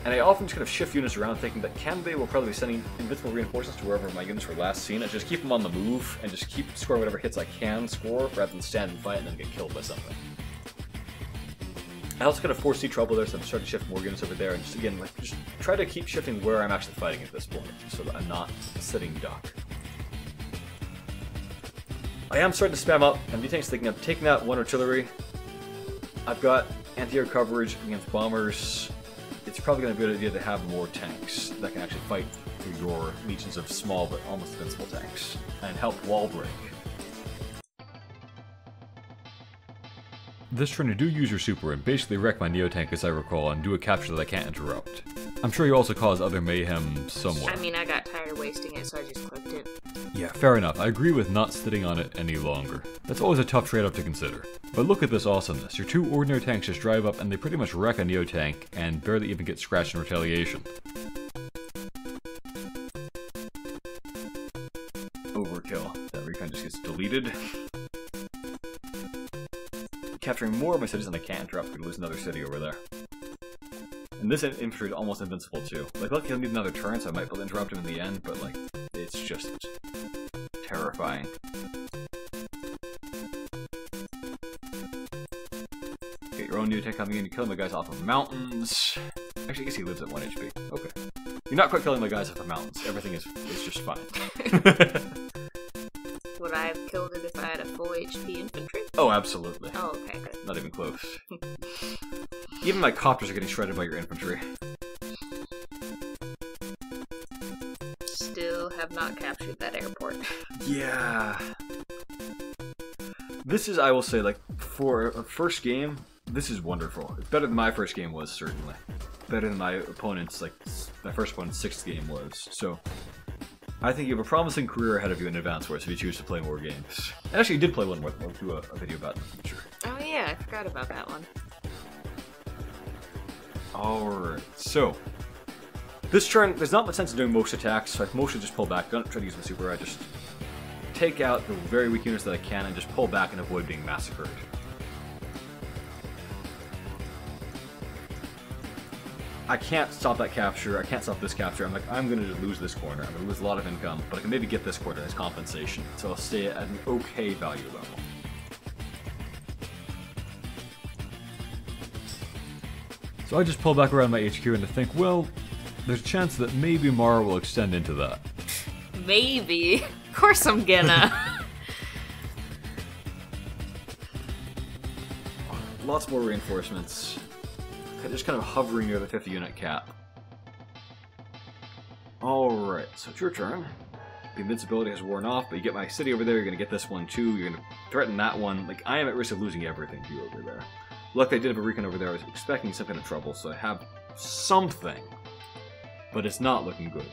And I often just kind of shift units around, thinking that Kanbei will probably be sending invincible reinforcements to wherever my units were last seen, and just keep them on the move, and just keep scoring whatever hits I can score, rather than stand and fight and then get killed by something. I also kind of foresee trouble there, so I'm starting to shift more units over there, and just again, like, just try to keep shifting where I'm actually fighting at this point, so that I'm not a sitting duck. I am starting to spam up MD tanks, thinking of taking out 1 artillery. I've got anti-air coverage against bombers. It's probably going to be a good idea to have more tanks that can actually fight through your legions of small but almost invincible tanks and help wall break. This turn I do use your super and basically wreck my Neo-Tank as I recall and do a capture that I can't interrupt. I'm sure you also cause other mayhem somewhere. I mean, I got tired of wasting it, so I just clicked it. Yeah, fair enough. I agree with not sitting on it any longer. That's always a tough trade-off to consider. But look at this awesomeness. Your 2 ordinary tanks just drive up and they pretty much wreck a Neo-Tank and barely even get scratched in retaliation. Overkill. That recon just gets deleted. Capturing more of my cities than I can interrupt, could lose another city over there. And this infantry is almost invincible too. Like, luckily he'll need another turn, so I might be able to interrupt him in the end, but like, it's just terrifying. Get your own new tank coming in, you kill my guys off of mountains. Actually, I guess he lives at 1 HP. Okay. You're not quite killing my guys off of mountains. Everything is just fine. Would I have killed it if I had a full HP infantry? Oh, absolutely. Oh, okay, good. Not even close. Even my copters are getting shredded by your infantry. Still have not captured that airport. Yeah. This is, I will say, like, for a first game, this is wonderful. It's better than my first game was, certainly. Better than my opponent's, like, my first opponent's 6th game was. So, I think you have a promising career ahead of you in Advance Wars if you choose to play more games. And actually, you did play one more. We'll do a video about it in the future. Oh yeah, I forgot about that one. Alright, so this turn, there's not much sense in doing most attacks, so I mostly just pull back. Don't try to use my super, I just take out the very weak units that I can and just pull back and avoid being massacred. I can't stop that capture, I can't stop this capture. I'm like, I'm going to lose this corner, I'm going to lose a lot of income, but I can maybe get this corner as compensation, so I'll stay at an okay value level. So I just pull back around my HQ and to think, well, there's a chance that maybe Mara will extend into that. Maybe. Of course I'm gonna. Lots more reinforcements. Just kind of hovering near the 50 unit cap. Alright, so it's your turn. The invincibility has worn off, but you get my city over there, you're going to get this one too, you're going to threaten that one. Like, I am at risk of losing everything to you over there. Luckily I did have a recon over there, I was expecting some kind of trouble, so I have something. But it's not looking good.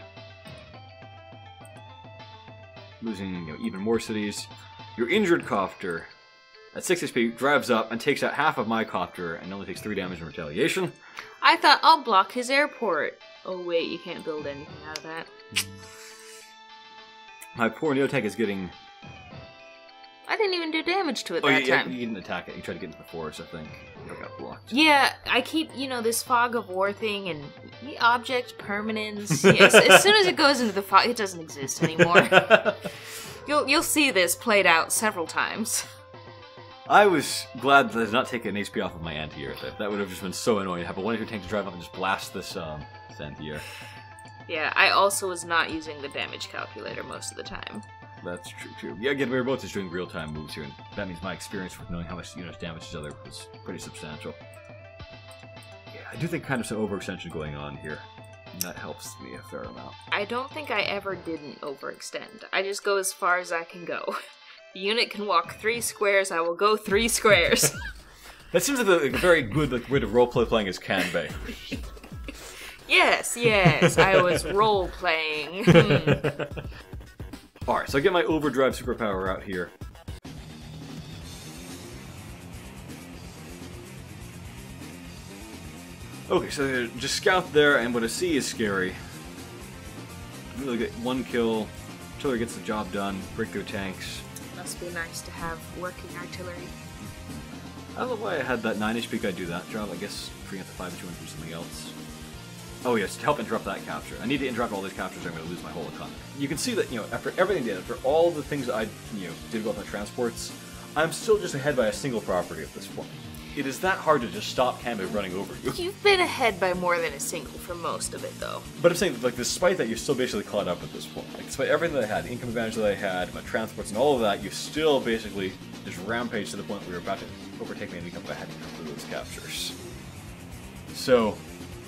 Losing, even more cities. Your injured copter, at 6 HP, drives up and takes out half of my copter and only takes 3 damage in retaliation. I thought I'll block his airport. Oh wait, you can't build anything out of that. My poor Neo-Tank is getting... I didn't even do damage to it that time. You didn't attack it. You tried to get into the forest, I think. It got blocked. Yeah, I keep, this fog of war thing and the object permanence. Yes, as soon as it goes into the fog, it doesn't exist anymore. You'll see this played out several times. I was glad that I did not take an HP off of my anti-air. That would have just been so annoying to have a 1-2 tank to drive up and just blast this anti-air. Yeah, I also was not using the damage calculator most of the time. That's true, too. Yeah, again, we were both just doing real-time moves here, and that means my experience with knowing how much units damage each other was pretty substantial. Yeah, I do think kind of some overextension going on here. And that helps me a fair amount. I don't think I ever didn't overextend. I just go as far as I can go. The unit can walk 3 squares, I will go 3 squares. That seems like a very good way to roleplay playing as Kanbei. Yes, I was role-playing. Alright, so I get my overdrive superpower out here. Okay, so just scout there, and what I see is scary. I really get 1 kill, Artillery gets the job done, breakthrough tanks. Must be nice to have working artillery. I don't know why I had that 9 HP guy do that job. I guess freeing up the 5 HP one for something else. Oh yes, to help interrupt that capture. I need to interrupt all these captures or I'm going to lose my whole economy. You can see that, after everything I did, after all the things that I, did about my transports, I'm still just ahead by a single property at this point. It is that hard to just stop Kanbei running over you. You've been ahead by more than a single for most of it, though. But I'm saying, despite that, you're still basically caught up at this point. Despite everything that I had, the income advantage that I had, my transports and all of that, you still basically just rampage to the point where you're about to overtake me and become ahead and come through those captures. So...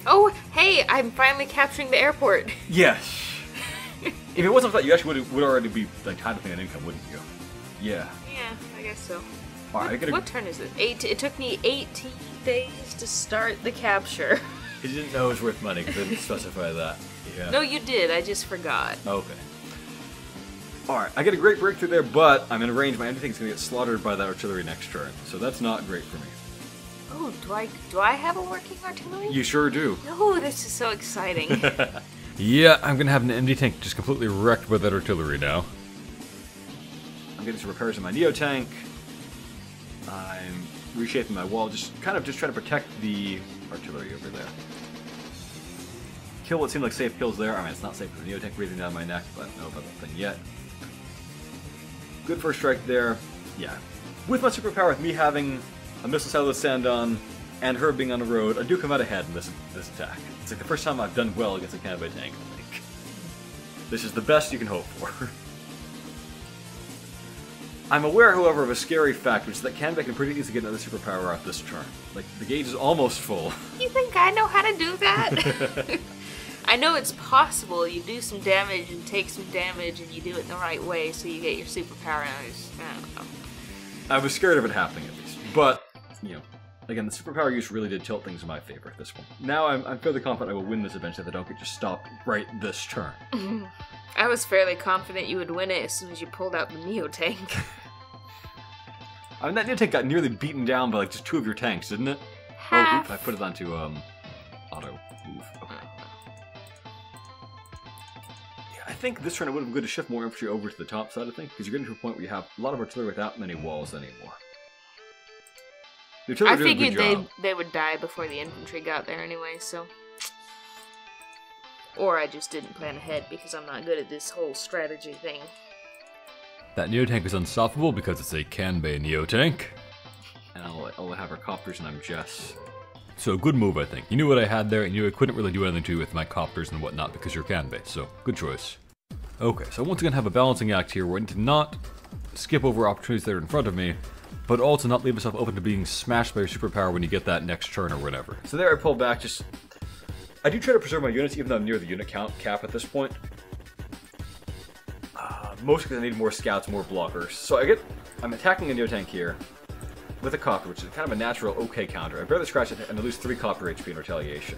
Oh, hey, I'm finally capturing the airport. Yes. If it wasn't for that, you actually would already be, tied up in an income, wouldn't you? Yeah. Yeah, I guess so. Alright, what turn is it? It took me 18 days to start the capture. You didn't know it was worth money because I didn't specify that. Yeah. No, you did. I just forgot. Okay. Alright, I get a great breakthrough there, but I'm in range. My anything's going to get slaughtered by that artillery next turn. So that's not great for me. Oh, do I have a working artillery? You sure do. Oh, this is so exciting. Yeah, I'm going to have an MD tank just completely wrecked by that artillery now. I'm getting some repairs in my Neo tank. I'm reshaping my wall, just trying to protect the artillery over there. Kill what seemed like safe kills there. I mean, it's not safe for the Neo tank breathing down my neck, but I don't know about that thing yet. Good first strike there. Yeah. With my superpower, with me having a missile silo to stand on, and her being on the road, I do come out ahead in this attack. It's like the first time I've done well against a Kanbei tank, I think. This is the best you can hope for. I'm aware, however, of a scary fact, which is that Kanbei can pretty easily get another superpower out this turn. The gauge is almost full. You think I know how to do that? I know it's possible. You do some damage and take some damage, and you do it in the right way, so you get your superpower. And I don't know. I was scared of it happening, at least. But, again, the superpower use really did tilt things in my favor at this point. Now I'm fairly confident I will win this eventually if I don't get just stopped right this turn. I was fairly confident you would win it as soon as you pulled out the Neo tank. I mean, that Neo tank got nearly beaten down by just 2 of your tanks, didn't it? Half. Oh, oops, I put it onto auto move. Okay. Yeah, I think this turn it would have been good to shift more infantry over to the top side of things, because you're getting to a point where you have a lot of artillery without many walls anymore. I figured they would die before the infantry got there anyway, so... Or I just didn't plan ahead because I'm not good at this whole strategy thing. That Neo tank is unstoppable because it's a Kanbei Neo tank. And I'll have our copters and I'm Jess. So good move, I think. You knew what I had there and you knew I couldn't really do anything to you with my copters and whatnot because you're Kanbei, so good choice. Okay, so once again have a balancing act here where I need to not skip over opportunities that are in front of me, but also not leave myself open to being smashed by your superpower when you get that next turn or whatever. So there I pull back, I do try to preserve my units even though I'm near the unit count cap at this point. Mostly because I need more scouts, more blockers. So I'm attacking a Neo tank here with a copter, which is kind of a natural okay counter. I barely scratch it and I lose 3 copter HP in retaliation.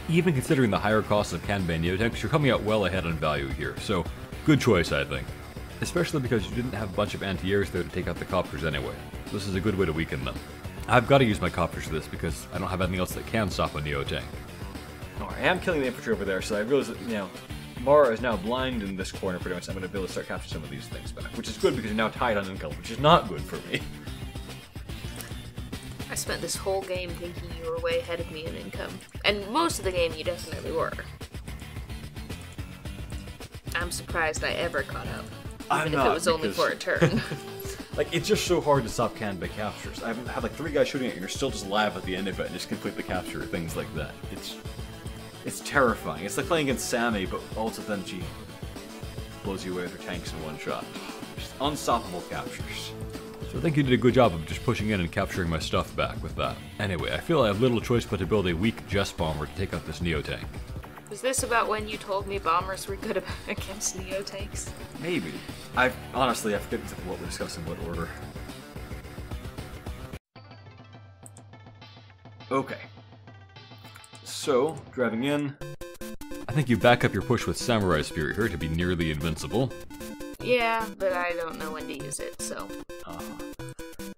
Even considering the higher cost of Kanbei Neo tanks, you're coming out well ahead on value here. So good choice, I think. Especially because you didn't have a bunch of anti-airs there to take out the copters anyway. This is a good way to weaken them. I've got to use my copters for this because I don't have anything else that can stop a Neo tank. Oh, I am killing the infantry over there, so I realize that, Mara is now blind in this corner pretty much. I'm going to be able to start capturing some of these things back, which is good because you're now tied on income, which is not good for me. I spent this whole game thinking you were way ahead of me in income. And most of the game you definitely were. I'm surprised I ever caught up. Even if it was only for a turn. It's just so hard to stop Kanbei captures. I've had 3 guys shooting at you and you're still just live at the end of it and just complete the capture, things like that. It's terrifying. It's like playing against Sammy, but also then she blows you away with her tanks in one shot. Just unstoppable captures. So I think you did a good job of just pushing in and capturing my stuff back with that. Anyway, I feel I have little choice but to build a weak Jess bomber to take out this Neo tank. Was this about when you told me bombers were good against Neo tanks? Maybe. Honestly, I forget exactly what we discussed in what order. Okay. So, driving in. I think you back up your push with Samurai Spirit here to be nearly invincible. Yeah, but I don't know when to use it, so...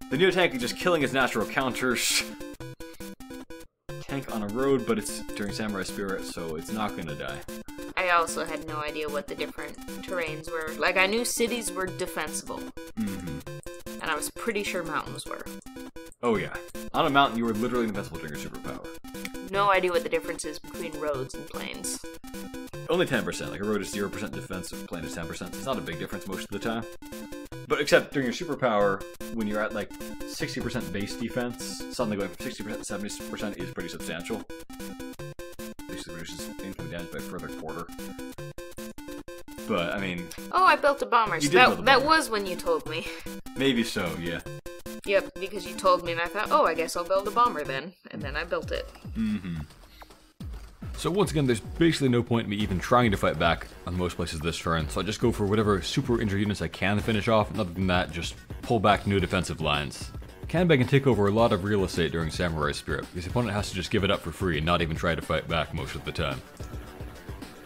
The Neo tank is just killing its natural counters. Tank on a road, but it's during Samurai Spirit, so it's not gonna die. I I also had no idea what the different terrains were. Like, I knew cities were defensible. Mm-hmm. And I was pretty sure mountains were. Oh yeah. On a mountain, you were literally invincible during your superpower. No idea what the difference is between roads and plains. Only 10%. Like, a road is 0% defense, a plane is 10%. It's not a big difference most of the time. But except during your superpower, when you're at like 60% base defense, suddenly going from 60% to 70% is pretty substantial. Basically reduces incoming damage by a further quarter. But, I mean... Oh, I built a bomber. So that was when you told me. Maybe so, yeah. Yep, because you told me and I thought, oh, I guess I'll build a bomber then. And then I built it. Mm-hmm. So once again, there's basically no point in me even trying to fight back on most places this turn, so I just go for whatever super injured units I can finish off, and other than that, just pull back new defensive lines. Kanbei can take over a lot of real estate during Samurai Spirit, because the opponent has to just give it up for free and not even try to fight back most of the time.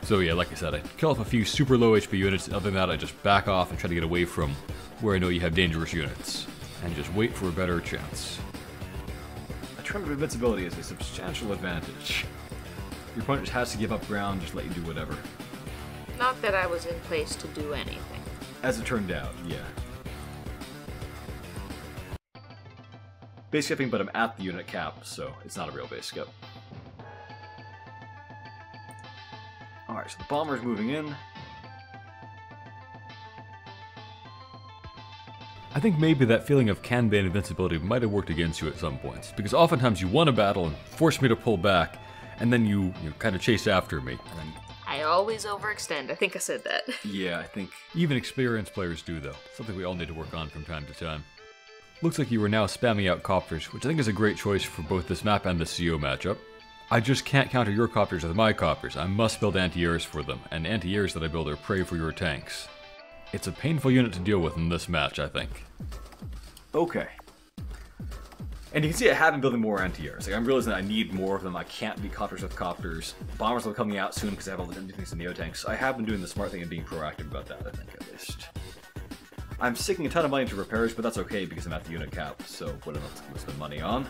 So yeah, like I said, I kill off a few super low HP units, and other than that, I just back off and try to get away from where I know you have dangerous units, and just wait for a better chance. A turn of invincibility is a substantial advantage. Your opponent just has to give up ground, just let you do whatever. Not that I was in place to do anything. As it turned out, yeah. Base skipping, but I'm at the unit cap, so it's not a real base skip. Alright, so the bomber's moving in. I think maybe that feeling of Kanbei and invincibility might have worked against you at some points, because oftentimes you won a battle and forced me to pull back, and then you kind of chase after me. And then, I always overextend. I think I said that. Yeah, I think even experienced players do, though. Something we all need to work on from time to time. Looks like you are now spamming out copters, which I think is a great choice for both this map and the CO matchup. I just can't counter your copters with my copters. I must build anti-airs for them, and anti-airs that I build are prey for your tanks. It's a painful unit to deal with in this match, I think. Okay. And you can see I have been building more anti-airs. Like, I'm realizing that I need more of them. I can't beat copters with copters. Bombers will be coming out soon because I have all the new things in Neo-tanks. I have been doing the smart thing and being proactive about that, I think, at least. I'm sinking a ton of money into repairs, but that's okay because I'm at the unit cap, so whatever else I'm spend money on.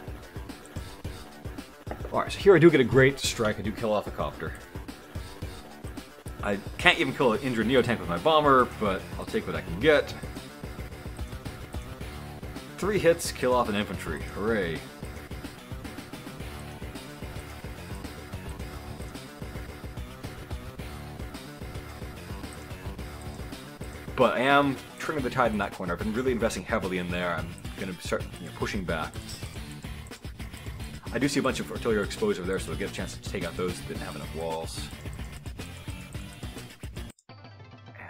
Alright, so here I do get a great strike. I do kill off a copter. I can't even kill an injured Neo-tank with my bomber, but I'll take what I can get. 3 hits, kill off an infantry. Hooray. But I am turning the tide in that corner. I've been really investing heavily in there. I'm going to start pushing back. I do see a bunch of artillery exposed over there, so I'll get a chance to take out those that didn't have enough walls.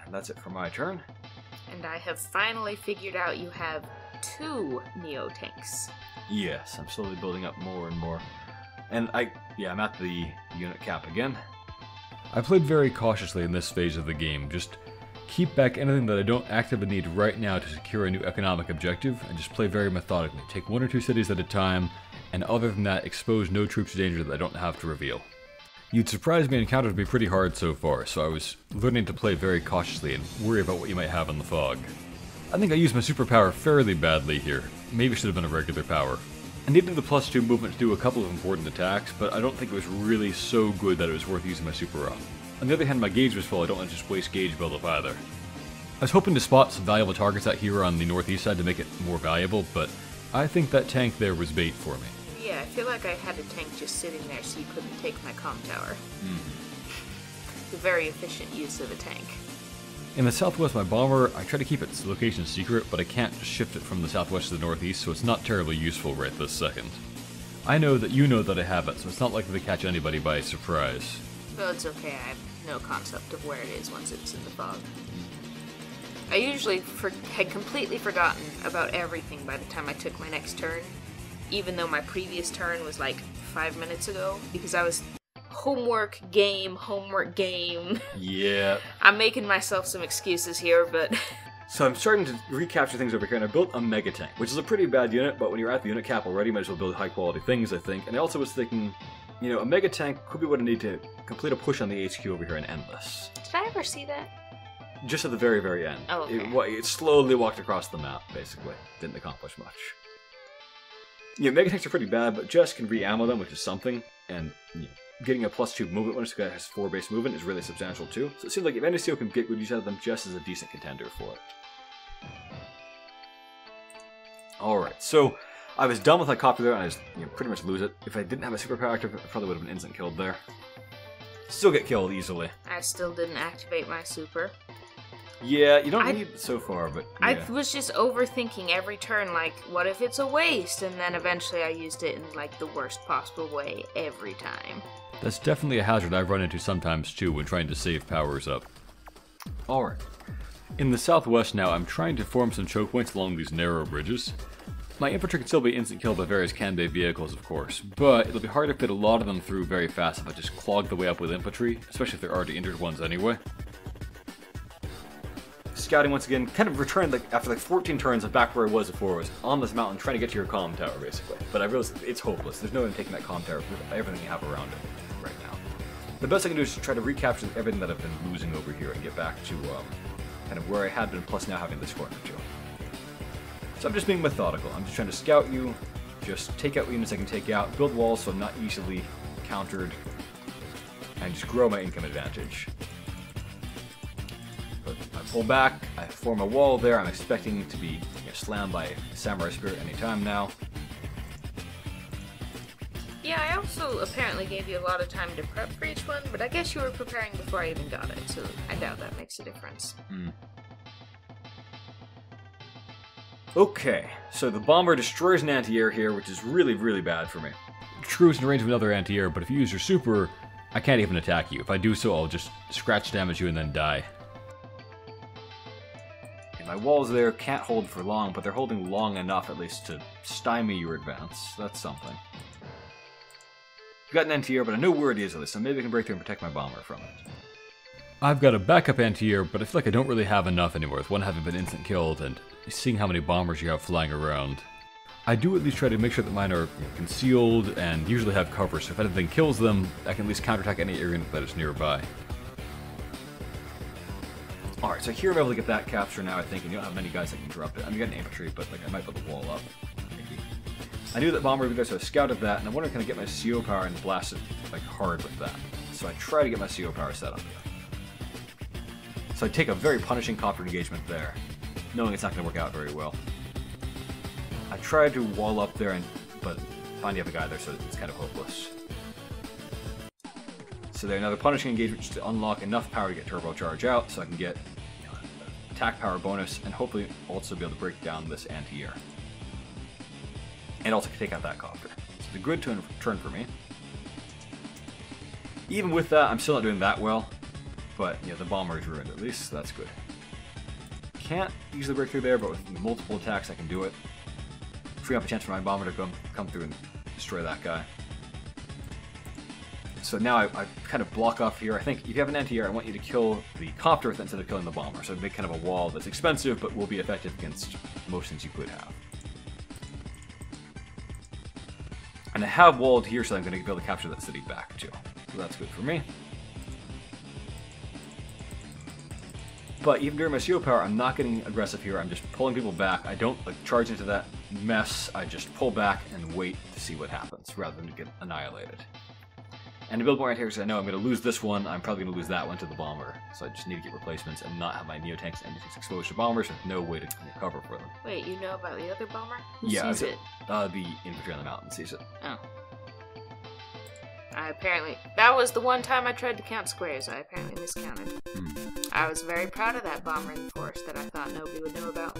And that's it for my turn. And I have finally figured out you have 2 Neo-tanks. Yes, I'm slowly building up more and more. And I'm at the unit cap again. I played very cautiously in this phase of the game. Just keep back anything that I don't actively need right now to secure a new economic objective, and just play very methodically. Take 1 or 2 cities at a time, and other than that, expose no troops to danger that I don't have to reveal. You'd surprise me, encounters would be pretty hard so far, so I was learning to play very cautiously and worry about what you might have in the fog. I think I used my superpower fairly badly here. Maybe it should have been a regular power. I needed the +2 movement to do a couple of important attacks, but I don't think it was really so good that it was worth using my super on. On the other hand, my gauge was full. I don't want to just waste gauge build-up either. I was hoping to spot some valuable targets out here on the northeast side to make it more valuable, but I think that tank there was bait for me. Yeah, I feel like I had a tank just sitting there so you couldn't take my comm tower. A very efficient use of a tank. In the southwest, my bomber, I try to keep its location secret, but I can't just shift it from the southwest to the northeast, so it's not terribly useful right this second. I know that you know that I have it, so it's not likely to catch anybody by surprise. Well, it's okay. I have no concept of where it is once it's in the fog. I usually had completely forgotten about everything by the time I took my next turn, even though my previous turn was like 5 minutes ago, because I was homework game. Yeah. I'm making myself some excuses here, but... So I'm starting to recapture things over here, and I built a mega tank, which is a pretty bad unit, but when you're at the unit cap already, you might as well build high quality things, I think. And I also was thinking, you know, a mega tank could be what I need to complete a push on the HQ over here in Endless. Did I ever see that? Just at the very, very end. Oh, okay. It slowly walked across the map, basically. Didn't accomplish much. Yeah, mega tanks are pretty bad, but Jess can re-ammo them, which is something, and getting a +2 movement when this guy has 4 base movement is really substantial too. So it seems like if NSCO can get good use out of them, Jess is a decent contender for it. Alright, so I was done with my copter there and I just pretty much lose it. If I didn't have a superpower active, I probably would have been instant killed there. Still get killed easily. I still didn't activate my super. Yeah, you don't need it so far, but yeah. I was just overthinking every turn, like, what if it's a waste? And then eventually I used it in, like, the worst possible way every time. That's definitely a hazard I've run into sometimes too when trying to save powers up. Alright. In the southwest now, I'm trying to form some choke points along these narrow bridges. My infantry can still be instant killed by various Kanbei vehicles, of course, but it'll be hard to fit a lot of them through very fast if I just clog the way up with infantry, especially if they're already injured ones anyway. Scouting once again, kind of returned after like 14 turns of back where I was before. I was on this mountain trying to get to your comm tower, basically. But I realized it's hopeless. There's no way I'm taking that comm tower with everything you have around it right now. The best I can do is try to recapture everything that I've been losing over here and get back to kind of where I had been, plus now having this corner too. So I'm just being methodical. I'm just trying to scout you, just take out units I can take out, build walls so I'm not easily countered, and just grow my income advantage. But I pull back, I form a wall there. I'm expecting to be slammed by Samurai Spirit anytime now. Yeah, I also apparently gave you a lot of time to prep for each one, but I guess you were preparing before I even got it, so I doubt that makes a difference. Okay, so the bomber destroys an anti-air here, which is really, really bad for me. True is in range of another anti-air, but if you use your super, I can't even attack you. If I do so, I'll just scratch damage you and then die. And my walls there can't hold for long, but they're holding long enough at least to stymie your advance. That's something. I've got an anti-air, but I know where it is at least, so maybe I can break through and protect my bomber from it. I've got a backup anti-air, but I feel like I don't really have enough anymore, with one having been instant killed and seeing how many bombers you have flying around. I do at least try to make sure that mine are concealed and usually have cover, so if anything kills them, I can at least counterattack any area that is nearby. Alright, so here I'm able to get that capture now, I think, and you don't have many guys that can interrupt it. I'm getting infantry, but I might build a wall up. Maybe. I knew that bomber would be there, so I scouted that, and I wonder can I get my CO power and blast it hard with that. So I try to get my CO power set up here. So I take a very punishing copter engagement there, knowing it's not going to work out very well. I tried to wall up there, but find you have a guy there, so it's kind of hopeless. So there, another punishing engagement just to unlock enough power to get turbocharge out, so I can get attack power bonus, and hopefully also be able to break down this anti-air. And also take out that copter. So it's a good turn for me. Even with that, I'm still not doing that well. But, the bomber is ruined at least, so that's good. Can't easily break through there, but with multiple attacks I can do it. Free up a chance for my bomber to come through and destroy that guy. So now I kind of block off here. I think if you have an anti-air, I want you to kill the copter instead of killing the bomber. So make kind of a wall that's expensive, but will be effective against most things you could have. And I have walled here, so I'm going to be able to capture that city back too. So that's good for me. But even during my CO power, I'm not getting aggressive here. I'm just pulling people back. I don't charge into that mess. I just pull back and wait to see what happens, rather than to get annihilated. And to build more anti-air, because I know I'm going to lose this one, I'm probably going to lose that one to the bomber. So I just need to get replacements and not have my Neotanks and Neotanks exposed to bombers with no way to cover for them. Wait, you know about the other bomber? Who yeah, sees it? The infantry on the mountain sees it. Oh. That was the one time I tried to count squares. I apparently miscounted. I was very proud of that bomber in the forest that I thought nobody would know about.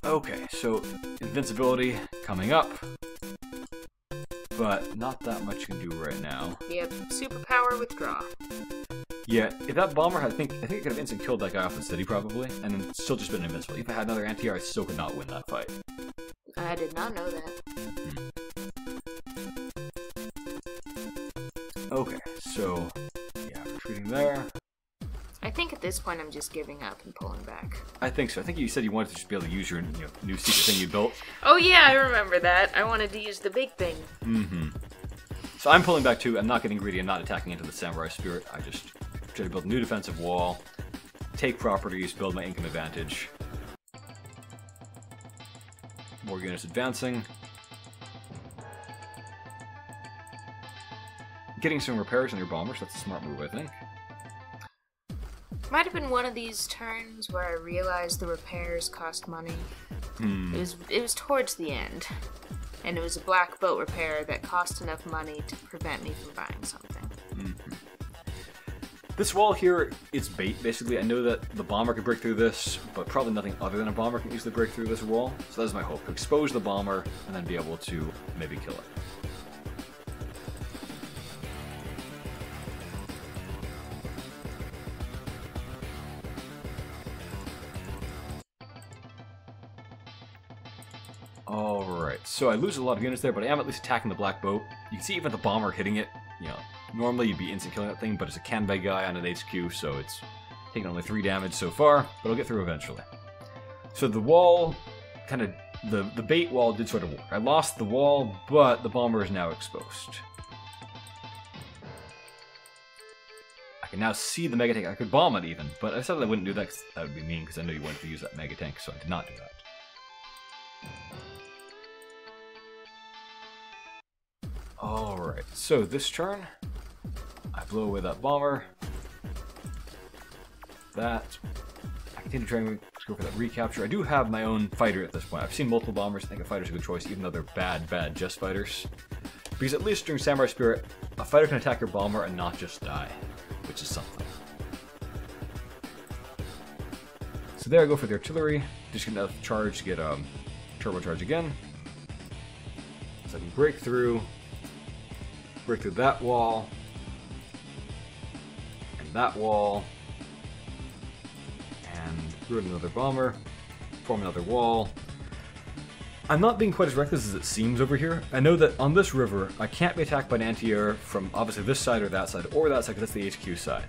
Okay, so invincibility coming up, but not that much you can do right now. Yep, superpower withdraw. Yeah, if that bomber had, I think it could have instant killed that guy off the city probably, and then still just been invincible. If I had another anti-air, I still could not win that fight. I did not know that. Okay, so yeah, retreating there. I think at this point I'm just giving up and pulling back. I think so. I think you said you wanted to just be able to use your new secret thing you built. Oh yeah, I remember that. I wanted to use the big thing. So I'm pulling back too. I'm not getting greedy. I'm not attacking into the Samurai Spirit. I just try to build a new defensive wall, take properties, build my income advantage. More units advancing. getting some repairs on your bombers. That's a smart move, I think. Might have been one of these turns where I realized the repairs cost money. It was towards the end, and it was a black boat repair that cost enough money to prevent me from buying something. This wall here is bait, basically. I know that the bomber can break through this, but probably nothing other than a bomber can easily break through this wall. So that's my hope, to expose the bomber and then be able to maybe kill it. Alright, so I lose a lot of units there, but I am at least attacking the black boat. You can see even the bomber hitting it, you know, normally you'd be instant killing that thing, but it's a Kanbei guy on an HQ, so it's taken only 3 damage so far, but I'll get through eventually. So the wall, kind of, the bait wall did sort of work. I lost the wall, but the bomber is now exposed. I can now see the mega tank. I could bomb it even, but I said I wouldn't do that because that would be mean, because I know you wanted to use that mega tank, so I did not do that. Alright, so this turn, I blow away that bomber. That. I continue trying to go for that recapture. I do have my own fighter at this point. I've seen multiple bombers. I think a fighter's a good choice, even though they're bad Jess fighters. Because at least during Samurai Spirit, a fighter can attack your bomber and not just die, which is something. So there I go for the artillery. Just get enough charge to get turbocharge again. So I can break through that wall, and that wall, and ruin another bomber, form another wall. I'm not being quite as reckless as it seems over here. I know that on this river, I can't be attacked by an anti-air from obviously this side or that side, because that's the HQ side.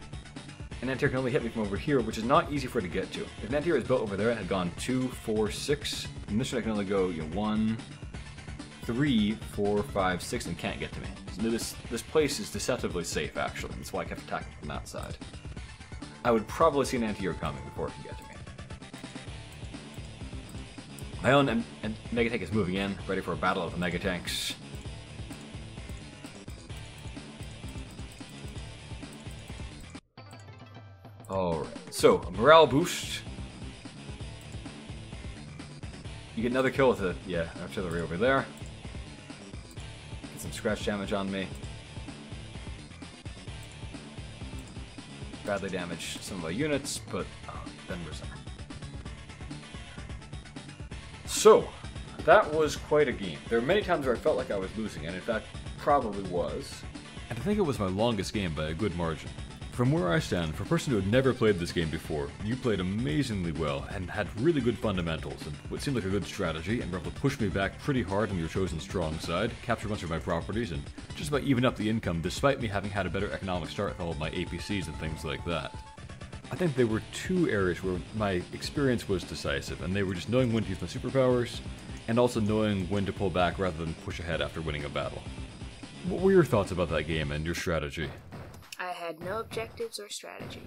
An anti-air can only hit me from over here, which is not easy for it to get to. If an anti-air is built over there, it had gone 2, 4, 6, and this one I can only go 1, 3, 4, 5, 6, and can't get to me. So this place is deceptively safe, actually. That's why I kept attacking from that side. I would probably see an anti-air coming before it can get to me. My own mega tank is moving in, ready for a battle of the mega tanks. Alright, so a morale boost. You get another kill with the artillery over there. Get some scratch damage on me. Badly damaged some of my units, but then resign. So, that was quite a game. There were many times where I felt like I was losing, and in fact, probably was. And I think it was my longest game by a good margin. From where I stand, for a person who had never played this game before, you played amazingly well and had really good fundamentals and what seemed like a good strategy, and were able to push me back pretty hard on your chosen strong side, capture a bunch of my properties, and just about even up the income despite me having had a better economic start with all of my APCs and things like that. I think there were 2 areas where my experience was decisive, and they were just knowing when to use my superpowers, and also knowing when to pull back rather than push ahead after winning a battle. What were your thoughts about that game and your strategy? I had no objectives or strategy.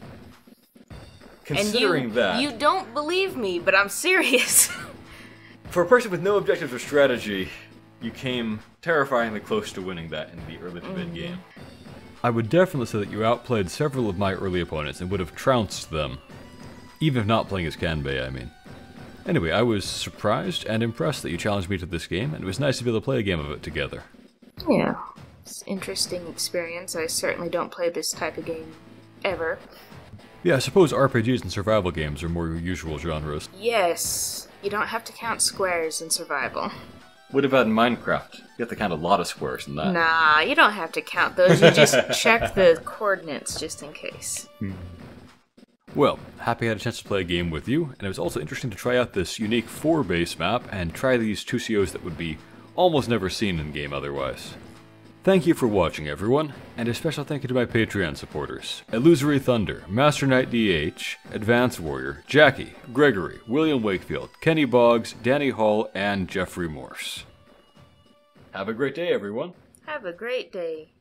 Considering that... You don't believe me, but I'm serious. For a person with no objectives or strategy, you came terrifyingly close to winning that in the early to mid game. I would definitely say that you outplayed several of my early opponents and would have trounced them. Even if not playing as Kanbei, I mean. Anyway, I was surprised and impressed that you challenged me to this game, and it was nice to be able to play a game of it together. Yeah. It's an interesting experience. I certainly don't play this type of game ever. Yeah, I suppose RPGs and survival games are more your usual genres. Yes. You don't have to count squares in survival. What about in Minecraft? You have to count a lot of squares in that. Nah, you don't have to count those. You just check the coordinates just in case. Well, happy I had a chance to play a game with you, and it was also interesting to try out this unique 4-base map and try these 2 COs that would be almost never seen in game otherwise. Thank you for watching, everyone, and a special thank you to my Patreon supporters: Illusory Thunder, Master Knight DH, Advance Warrior, Jackie, Gregory, William Wakefield, Kenny Boggs, Danny Hall, and Jeffrey Morse. Have a great day, everyone. Have a great day.